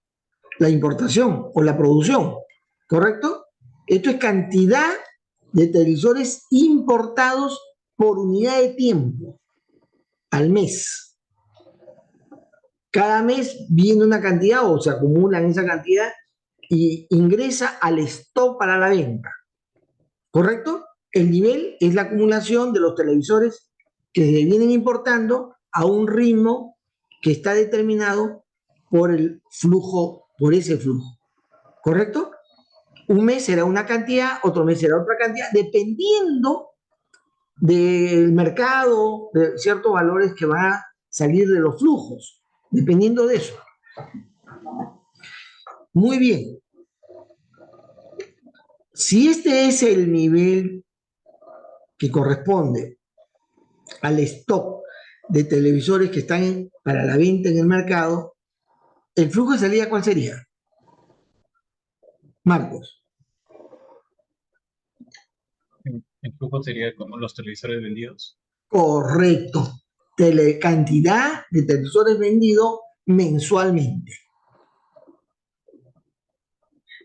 La importación o la producción, ¿correcto? Esto es cantidad de televisores importados por unidad de tiempo al mes. Cada mes viene una cantidad o se acumulan esa cantidad y ingresa al stock para la venta, ¿correcto? El nivel es la acumulación de los televisores que se vienen importando a un ritmo que está determinado por el flujo, por ese flujo, ¿correcto? Un mes será una cantidad, otro mes será otra cantidad, dependiendo del mercado, de ciertos valores que van a salir de los flujos, dependiendo de eso. Muy bien. Si este es el nivel que corresponde al stock de televisores que están para la venta en el mercado, ¿el flujo de salida cuál sería? Marcos. El flujo sería como los televisores vendidos. Correcto. Cantidad de televisores vendidos mensualmente.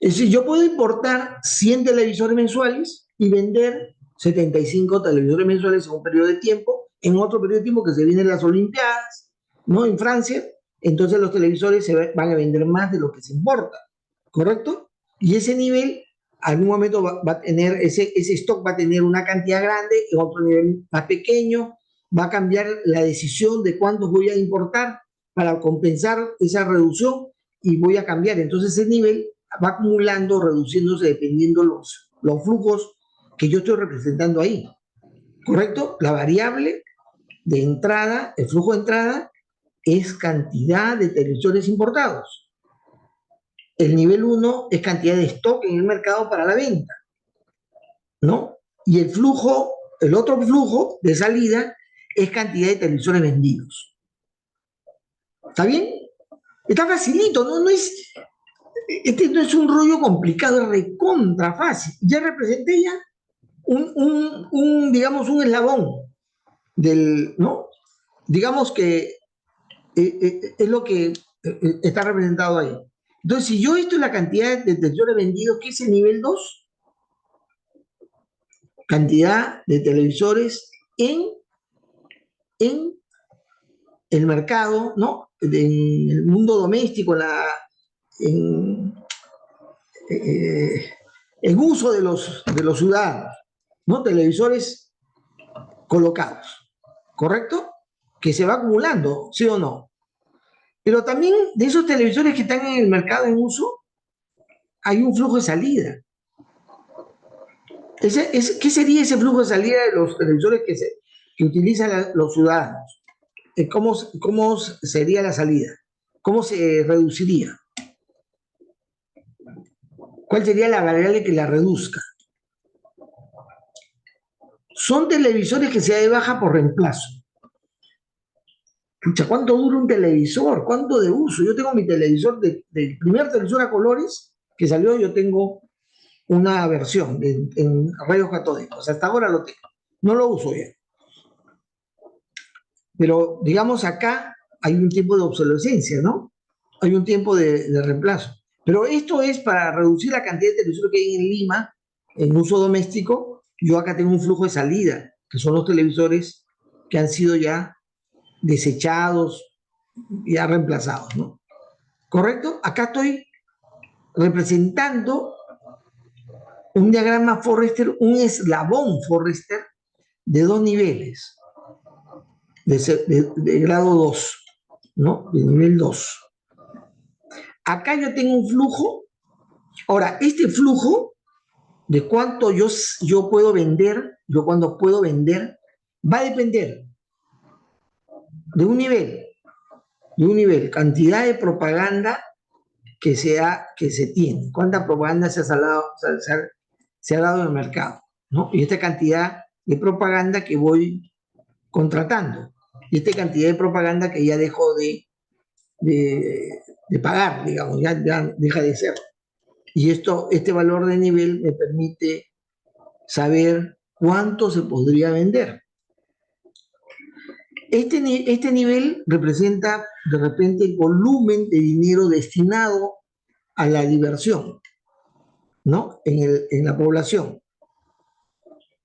Es decir, yo puedo importar 100 televisores mensuales y vender 75 televisores mensuales en un periodo de tiempo, en otro periodo de tiempo que se vienen las Olimpiadas, ¿no? En Francia, entonces los televisores van a vender más de lo que se importa, ¿correcto? Y ese nivel, algún momento va a tener, ese stock va a tener una cantidad grande, en otro nivel más pequeño, va a cambiar la decisión de cuántos voy a importar para compensar esa reducción y voy a cambiar. Entonces ese nivel va acumulando, reduciéndose dependiendo los flujos que yo estoy representando ahí, ¿correcto? La variable de entrada, el flujo de entrada, es cantidad de televisores importados. El nivel 1 es cantidad de stock en el mercado para la venta, ¿no? Y el flujo, el otro flujo de salida es cantidad de televisores vendidos. ¿Está bien? Está facilito, ¿no? Este no es un rollo complicado, es recontra fácil. Ya representé ya digamos, un eslabón del, ¿no? Digamos que es lo que está representado ahí. Entonces, si yo esto es la cantidad de televisores vendidos, ¿qué es el nivel 2? Cantidad de televisores en el mercado, ¿no? En el mundo doméstico, en uso de los ciudadanos, ¿no? Televisores colocados, ¿correcto? Que se va acumulando, ¿sí o no? Pero también de esos televisores que están en el mercado en uso, hay un flujo de salida. ¿Qué sería ese flujo de salida de los televisores que utilizan los ciudadanos? ¿Cómo sería la salida? ¿Cómo se reduciría? ¿Cuál sería la variable que la reduzca? Son televisores que se da de baja por reemplazo. Pucha, ¿cuánto dura un televisor? ¿Cuánto de uso? Yo tengo mi televisor, del primer televisor a colores que salió, yo tengo una versión en rayos catódicos. Hasta ahora lo tengo. No lo uso ya. Pero, digamos, acá hay un tiempo de obsolescencia, ¿no? Hay un tiempo de reemplazo. Pero esto es para reducir la cantidad de televisores que hay en Lima en uso doméstico. Yo acá tengo un flujo de salida, que son los televisores que han sido ya desechados, ya reemplazados, ¿no? ¿Correcto? Acá estoy representando un diagrama Forrester, un eslabón Forrester de 2 niveles, de grado 2, ¿no? De nivel 2. Acá yo tengo un flujo. Ahora, este flujo de cuánto yo puedo vender, yo cuando puedo vender, va a depender de un nivel, cantidad de propaganda que se tiene, cuánta propaganda se ha dado en el mercado, ¿no? Y esta cantidad de propaganda que voy contratando, y esta cantidad de propaganda que ya dejo de de pagar, digamos, ya deja de ser. Y este valor de nivel me permite saber cuánto se podría vender. Este nivel representa de repente el volumen de dinero destinado a la diversión, ¿no? En la población.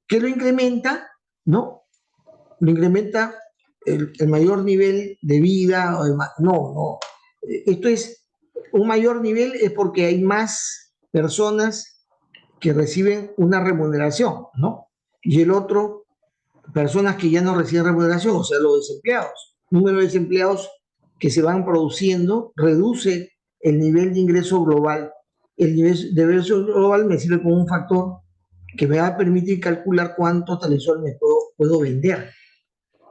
¿Qué lo incrementa? ¿No? Lo incrementa el mayor nivel de vida. No. Esto es, un mayor nivel es porque hay más personas que reciben una remuneración, ¿no? Y el otro, personas que ya no reciben remuneración, o sea, los desempleados. Número de desempleados que se van produciendo reduce el nivel de ingreso global. El nivel de ingreso global me sirve como un factor que me va a permitir calcular cuántos televisores me puedo vender,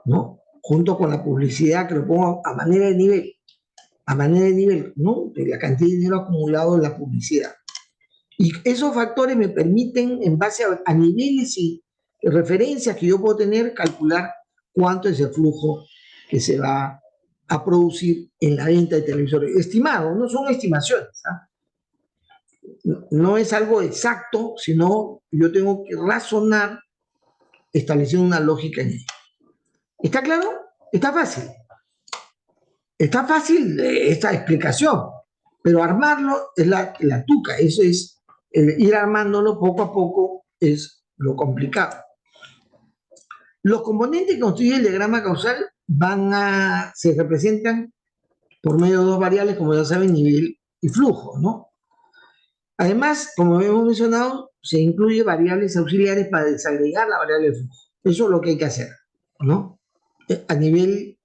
¿no? Junto con la publicidad que lo pongo a manera de nivel, ¿no? De la cantidad de dinero acumulado en la publicidad. Y esos factores me permiten, en base a niveles y referencias que yo puedo tener, calcular cuánto es el flujo que se va a producir en la venta de televisores. Estimado, no son estimaciones, ¿eh? No es algo exacto, sino yo tengo que razonar estableciendo una lógica en ello. ¿Está claro? Está fácil. Está fácil esta explicación, pero armarlo es la tuca. Eso es, ir armándolo poco a poco es lo complicado. Los componentes que constituyen el diagrama causal se representan por medio de dos variables, como ya saben, nivel y flujo, ¿no? Además, como hemos mencionado, se incluye variables auxiliares para desagregar la variable de flujo. Eso es lo que hay que hacer, ¿no? A nivel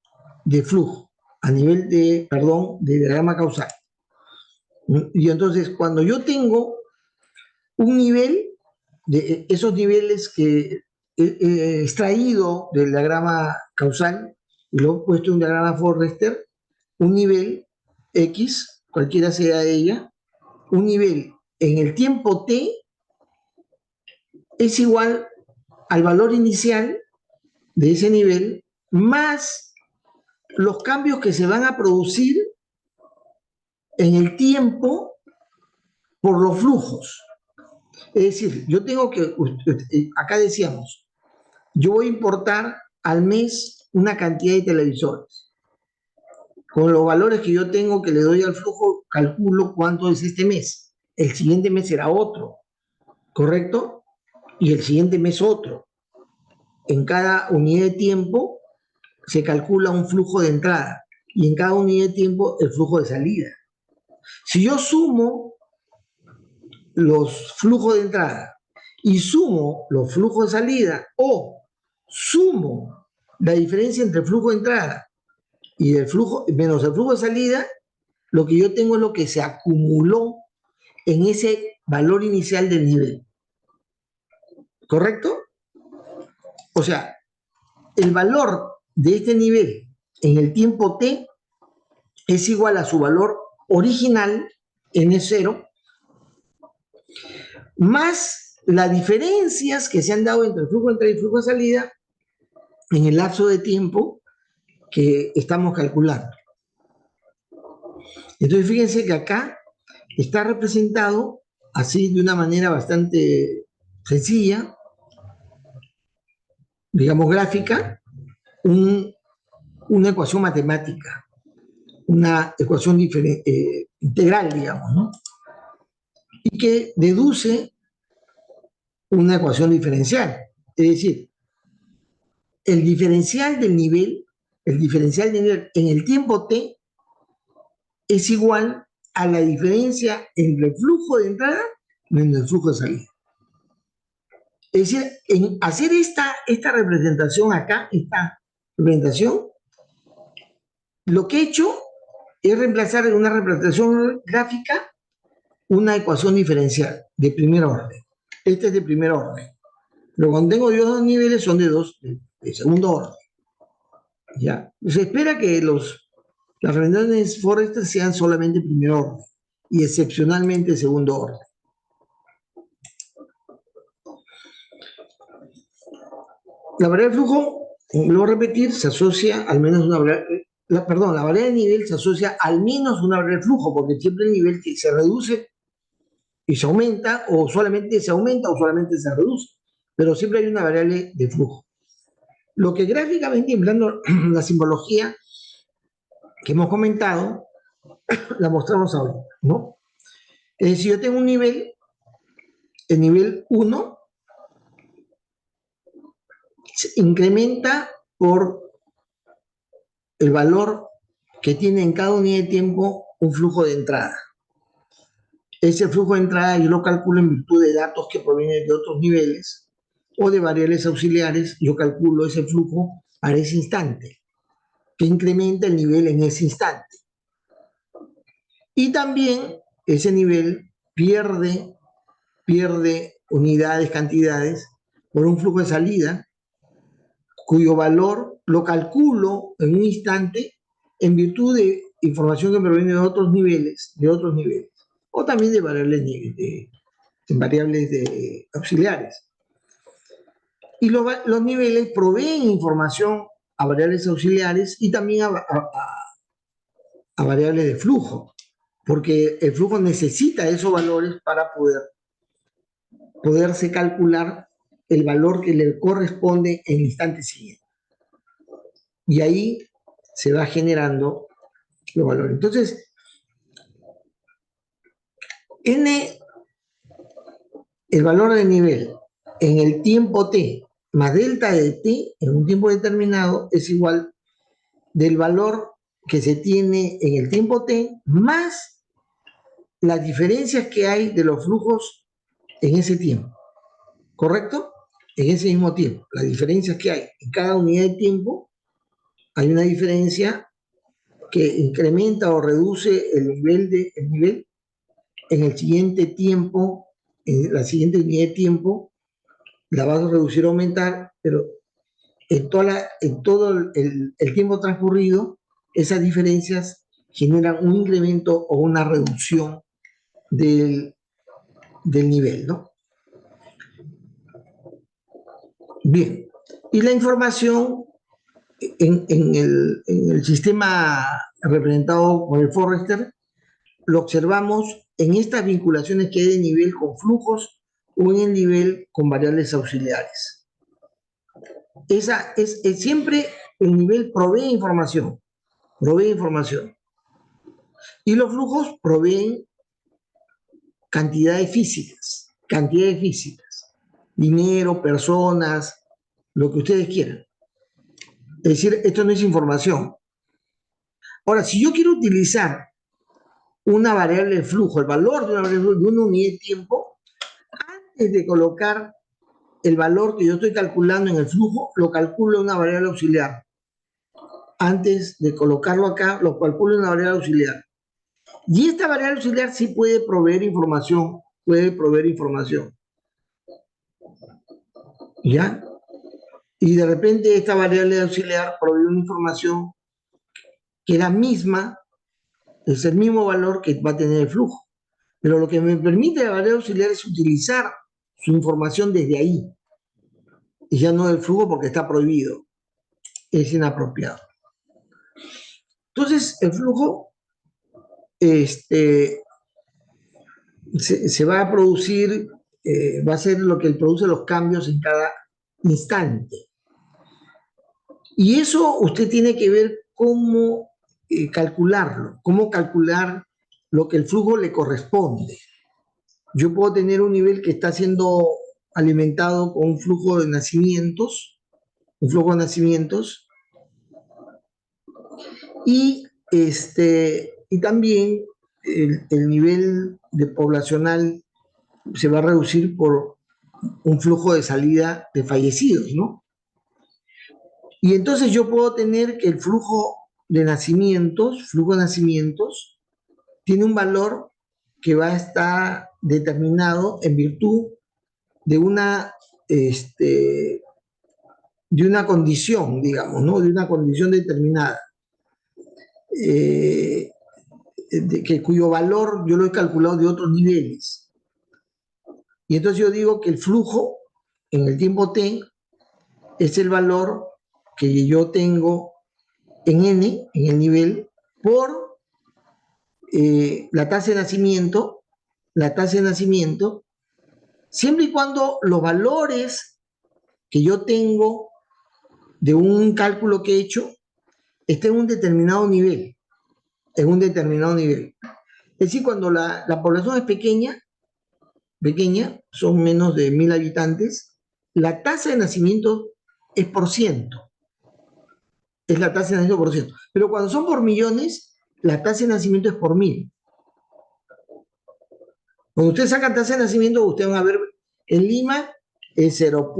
de flujo, a nivel de diagrama causal. Y entonces, cuando yo tengo un nivel, de esos niveles que he extraído del diagrama causal y lo he puesto en un diagrama Forrester, un nivel X, cualquiera sea ella, un nivel en el tiempo t es igual al valor inicial de ese nivel más los cambios que se van a producir en el tiempo por los flujos. Es decir, yo tengo que, acá decíamos, yo voy a importar al mes una cantidad de televisores. Con los valores que yo tengo que le doy al flujo, calculo cuánto es este mes. El siguiente mes será otro, ¿correcto? Y el siguiente mes otro. En cada unidad de tiempo se calcula un flujo de entrada y en cada unidad de tiempo el flujo de salida. Si yo sumo los flujos de entrada y sumo los flujos de salida o sumo la diferencia entre el flujo de entrada y el flujo menos el flujo de salida, lo que yo tengo es lo que se acumuló en ese valor inicial del nivel. ¿Correcto? O sea, el valor de este nivel en el tiempo t es igual a su valor original, n0, más las diferencias que se han dado entre el flujo de entrada y el flujo de salida en el lapso de tiempo que estamos calculando. Entonces, fíjense que acá está representado así de una manera bastante sencilla, digamos gráfica, una ecuación matemática, una ecuación integral, digamos, ¿no? Y que deduce una ecuación diferencial. Es decir, el diferencial del nivel en el tiempo t es igual a la diferencia entre el flujo de entrada menos el flujo de salida. Es decir, en hacer esta representación acá, esta representación, lo que he hecho es reemplazar en una representación gráfica una ecuación diferencial de primer orden. Este es de primer orden. Pero cuando tengo yo dos niveles son de segundo orden. ¿Ya? Se espera que las representaciones Forrester sean solamente primer orden y excepcionalmente segundo orden. La variable de flujo, vuelvo a repetir, se asocia al menos una variable la variable de nivel se asocia al menos una variable de flujo, porque siempre el nivel se reduce y se aumenta, o solamente se aumenta o solamente se reduce, pero siempre hay una variable de flujo. Lo que gráficamente, empleando la simbología que hemos comentado, la mostramos ahora, ¿no? Es decir, yo tengo un nivel, el nivel 1 se incrementa por el valor que tiene en cada unidad de tiempo un flujo de entrada. Ese flujo de entrada yo lo calculo en virtud de datos que provienen de otros niveles o de variables auxiliares. Yo calculo ese flujo para ese instante, que incrementa el nivel en ese instante. Y también ese nivel pierde unidades, cantidades, por un flujo de salida, cuyo valor lo calculo en un instante en virtud de información que proviene de otros niveles, o también de variables auxiliares. Y los niveles proveen información a variables auxiliares y también a variables de flujo, porque el flujo necesita esos valores para poderse calcular el valor que le corresponde en el instante siguiente. Y ahí se va generando los valores. Entonces, n, el valor de nivel en el tiempo t más delta de t en un tiempo determinado es igual del valor que se tiene en el tiempo t más las diferencias que hay de los flujos en ese tiempo. ¿Correcto? En ese mismo tiempo. Las diferencias que hay en cada unidad de tiempo, hay una diferencia que incrementa o reduce el nivel en el siguiente tiempo, en la siguiente unidad de tiempo, la va a reducir o aumentar, pero en todo el tiempo transcurrido, esas diferencias generan un incremento o una reducción del nivel, ¿no? Bien, y la información en el sistema representado por el Forrester, lo observamos en estas vinculaciones que hay de nivel con flujos o en el nivel con variables auxiliares. Siempre el nivel provee información. Y los flujos proveen cantidades físicas, dinero, personas, lo que ustedes quieran. Es decir, esto no es información. Ahora, si yo quiero utilizar una variable de flujo, el valor de una variable de flujo de una unidad de tiempo, antes de colocar el valor que yo estoy calculando en el flujo, lo calculo en una variable auxiliar. Antes de colocarlo acá, lo calculo en una variable auxiliar. Y esta variable auxiliar sí puede proveer información, ¿ya? Y de repente esta variable auxiliar provee una información que es la misma, es el mismo valor que va a tener el flujo. Pero lo que me permite la variable auxiliar es utilizar su información desde ahí. Y ya no del flujo porque está prohibido. Es inapropiado. Entonces, el flujo se va a producir, va a ser lo que produce los cambios en cada instante. Y eso usted tiene que ver cómo calcularlo, cómo calcular lo que el flujo le corresponde. Yo puedo tener un nivel que está siendo alimentado con un flujo de nacimientos, y también el nivel de poblacional se va a reducir por un flujo de salida de fallecidos, ¿no? Y entonces yo puedo tener que el flujo de nacimientos, tiene un valor que va a estar determinado en virtud de una condición, digamos, ¿no? De una condición determinada, cuyo valor yo lo he calculado de otros niveles. Y entonces yo digo que el flujo en el tiempo t es el valor que yo tengo en N, en el nivel, por la tasa de nacimiento, siempre y cuando los valores que yo tengo de un cálculo que he hecho estén en un determinado nivel, Es decir, cuando la población es pequeña, son menos de 1000 habitantes, la tasa de nacimiento es por ciento, es la tasa de nacimiento por ciento. Pero cuando son por millones, la tasa de nacimiento es por 1000. Cuando ustedes sacan tasa de nacimiento, ustedes van a ver en Lima es 0.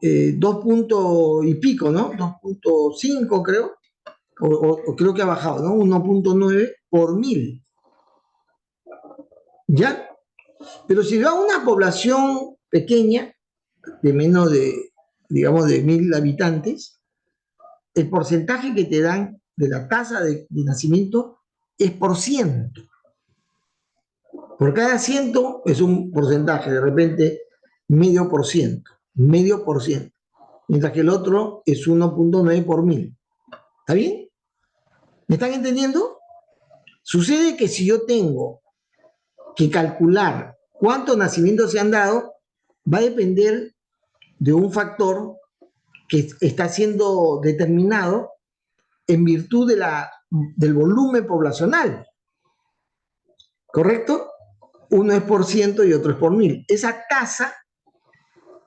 2 puntos y pico, ¿no? 2.5 creo, o creo que ha bajado, ¿no? 1.9 por 1000. ¿Ya? Pero si va a una población pequeña, de menos de, digamos, de 1000 habitantes, el porcentaje que te dan de la tasa de nacimiento es por ciento. Por cada ciento es un porcentaje, de repente medio por ciento, mientras que el otro es 1.9 por 1000. ¿Está bien? ¿Me están entendiendo? Sucede que si yo tengo que calcular cuántos nacimientos se han dado, va a depender de un factor que está siendo determinado en virtud del volumen poblacional. ¿Correcto? Uno es por ciento y otro es por 1000. Esa tasa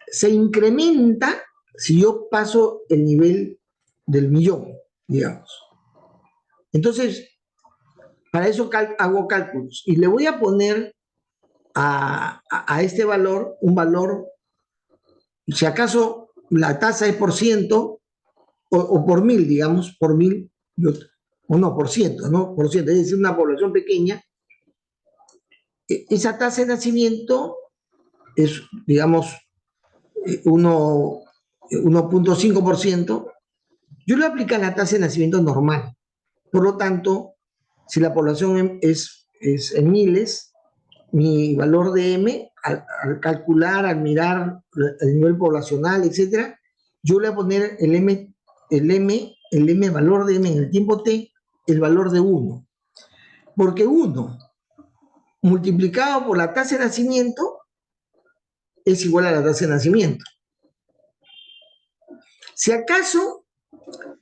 se incrementa si yo paso el nivel del millón, digamos. Entonces, para eso hago cálculos. Y le voy a poner a este valor un valor, si acaso la tasa es por ciento o por 1000, digamos, por 1000, o no, por ciento, ¿no? Por ciento, es decir, una población pequeña. Esa tasa de nacimiento es, digamos, 1.5%. Yo le aplico la tasa de nacimiento normal. Por lo tanto, si la población es en miles, mi valor de M, al calcular, al mirar el nivel poblacional, etc., yo le voy a poner el M, valor de M en el tiempo T, el valor de 1. Porque 1 multiplicado por la tasa de nacimiento es igual a la tasa de nacimiento. Si acaso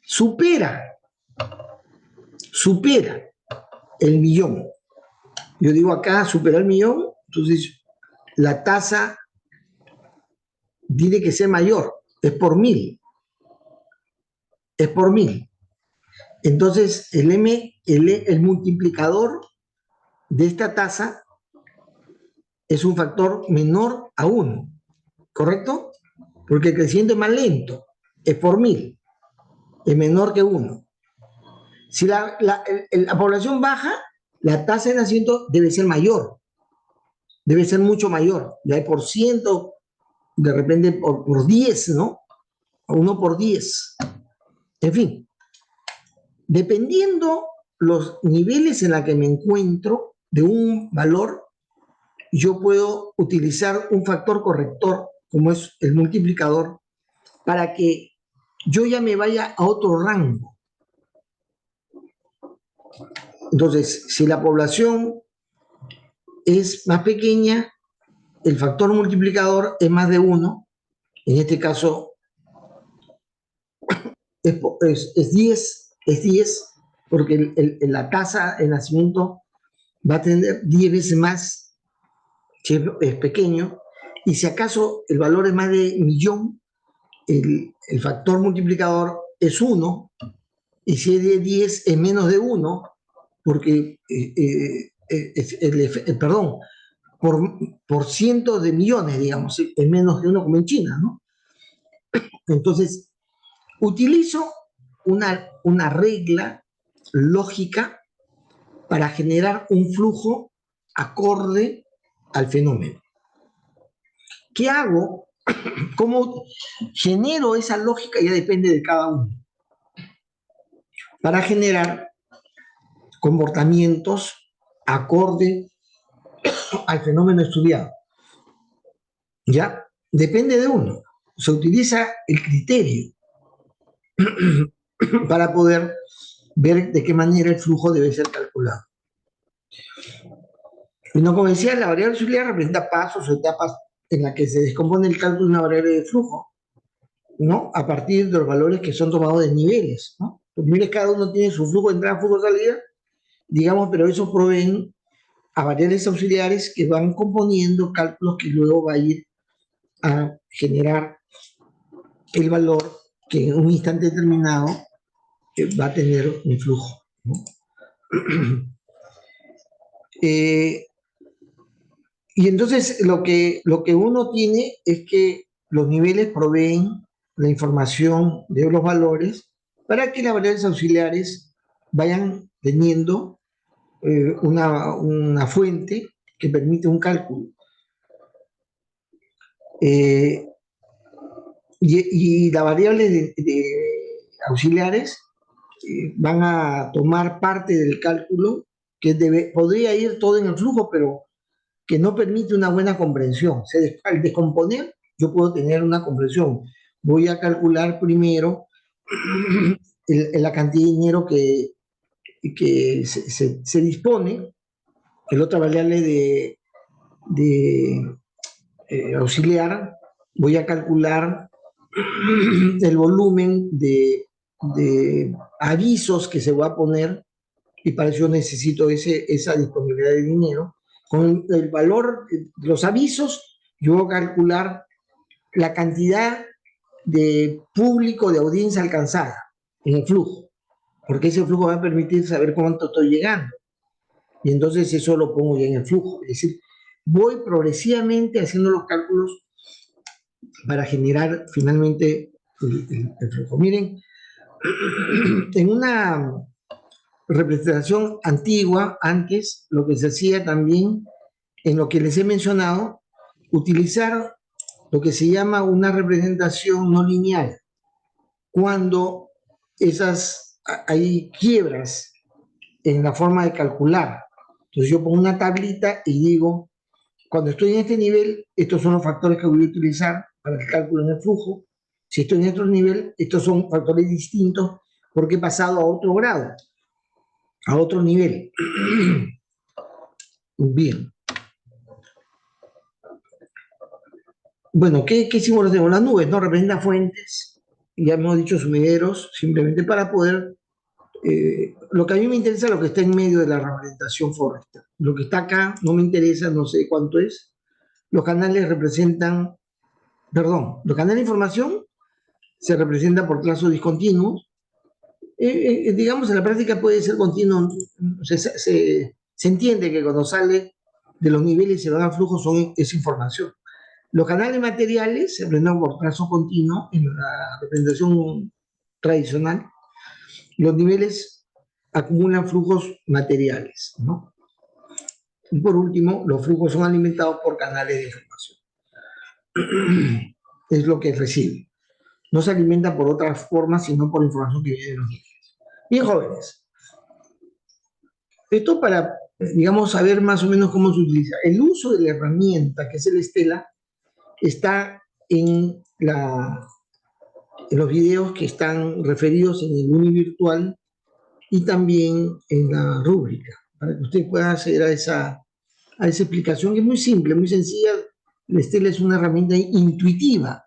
supera el millón, yo digo acá supera el millón, entonces la tasa tiene que ser mayor, es por 1000. Entonces el multiplicador de esta tasa es un factor menor a 1, ¿correcto? Porque el crecimiento es más lento, es por 1000, es menor que 1. Si la población baja, la tasa de nacimiento debe ser mayor, debe ser mucho mayor, ya hay por ciento, de repente por 10, ¿no? 1 por 10. En fin, dependiendo los niveles en los que me encuentro de un valor, yo puedo utilizar un factor corrector, como es el multiplicador, para que yo ya me vaya a otro rango. Entonces, si la población es más pequeña, el factor multiplicador es más de 1, en este caso es 10, porque la tasa de nacimiento va a tener 10 veces más, si es pequeño, y si acaso el valor es más de millón, el factor multiplicador es 1, y si es de 10 es menos de 1, porque, perdón, por cientos de millones, digamos, es menos de 1 como en China, ¿no? Entonces, utilizo una regla lógica para generar un flujo acorde al fenómeno. ¿Qué hago? ¿Cómo genero esa lógica? Ya depende de cada uno. Para generar comportamientos acorde al fenómeno estudiado. ¿Ya? Depende de uno. Se utiliza el criterio. para poder ver de qué manera el flujo debe ser calculado. Bueno, como decía, la variable auxiliar representa pasos o etapas en las que se descompone el cálculo de una variable de flujo, ¿no? A partir de los valores que son tomados de niveles, ¿no? Los niveles cada uno tiene su flujo de entrada, flujo de salida, digamos, pero eso proveen a variables auxiliares que van componiendo cálculos que luego va a ir a generar el valor que en un instante determinado va a tener un flujo, ¿no? Y entonces lo que uno tiene es que los niveles proveen la información de los valores para que las variables auxiliares vayan teniendo una fuente que permite un cálculo. Y las variables de auxiliares van a tomar parte del cálculo que podría ir todo en el flujo, pero que no permite una buena comprensión. Al descomponer, yo puedo tener una comprensión. Voy a calcular primero la cantidad de dinero que se dispone, el otra variable de auxiliar, voy a calcular el volumen de avisos que se va a poner, y para eso necesito esa disponibilidad de dinero. Con el valor de los avisos, yo voy a calcular la cantidad de público, de audiencia alcanzada en el flujo, porque ese flujo va a permitir saber cuánto estoy llegando. Y entonces eso lo pongo ya en el flujo. Es decir, voy progresivamente haciendo los cálculos para generar finalmente el flujo. Miren, en una representación antigua, antes, lo que se hacía también, en lo que les he mencionado, utilizar lo que se llama una representación no lineal, cuando hay quiebras en la forma de calcular. Entonces yo pongo una tablita y digo, cuando estoy en este nivel, estos son los factores que voy a utilizar para el cálculo en el flujo. Si estoy en otro nivel, estos son factores distintos porque he pasado a otro grado, a otro nivel. Bien. Bueno, ¿qué símbolos tenemos? Las nubes, ¿no? Representan fuentes, ya hemos dicho sumideros, simplemente para poder... lo que a mí me interesa es lo que está en medio de la representación forestal. Lo que está acá no me interesa, no sé cuánto es. Los canales representan... Perdón, los canales de información se representan por trazos discontinuos. Digamos, en la práctica puede ser continuo. Se entiende que cuando sale de los niveles y se va a flujo es información. Los canales materiales se representan por trazo continuo en la representación tradicional. Los niveles acumulan flujos materiales, ¿no? Y por último, los flujos son alimentados por canales de información. Es lo que recibe. No se alimenta por otras formas, sino por información que viene de los niveles. Bien, jóvenes. Esto para, digamos, saber más o menos cómo se utiliza. El uso de la herramienta, que es el Stella, está en los videos que están referidos en el Uni Virtual y también en la rúbrica, para que usted pueda acceder a esa explicación, que es muy simple, muy sencilla. El Stella es una herramienta intuitiva.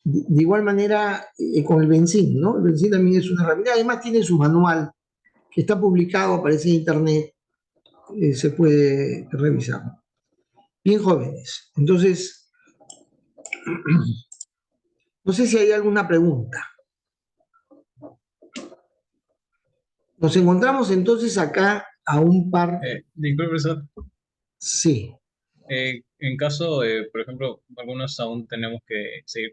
De igual manera con el Benzin, ¿no? El Benzin también es una herramienta, además tiene su manual, que está publicado, aparece en internet, se puede revisar. Bien, jóvenes, entonces, no sé si hay alguna pregunta. Nos encontramos entonces acá a un par... Disculpe, profesor. Sí. En caso de, por ejemplo, algunos aún tenemos que seguir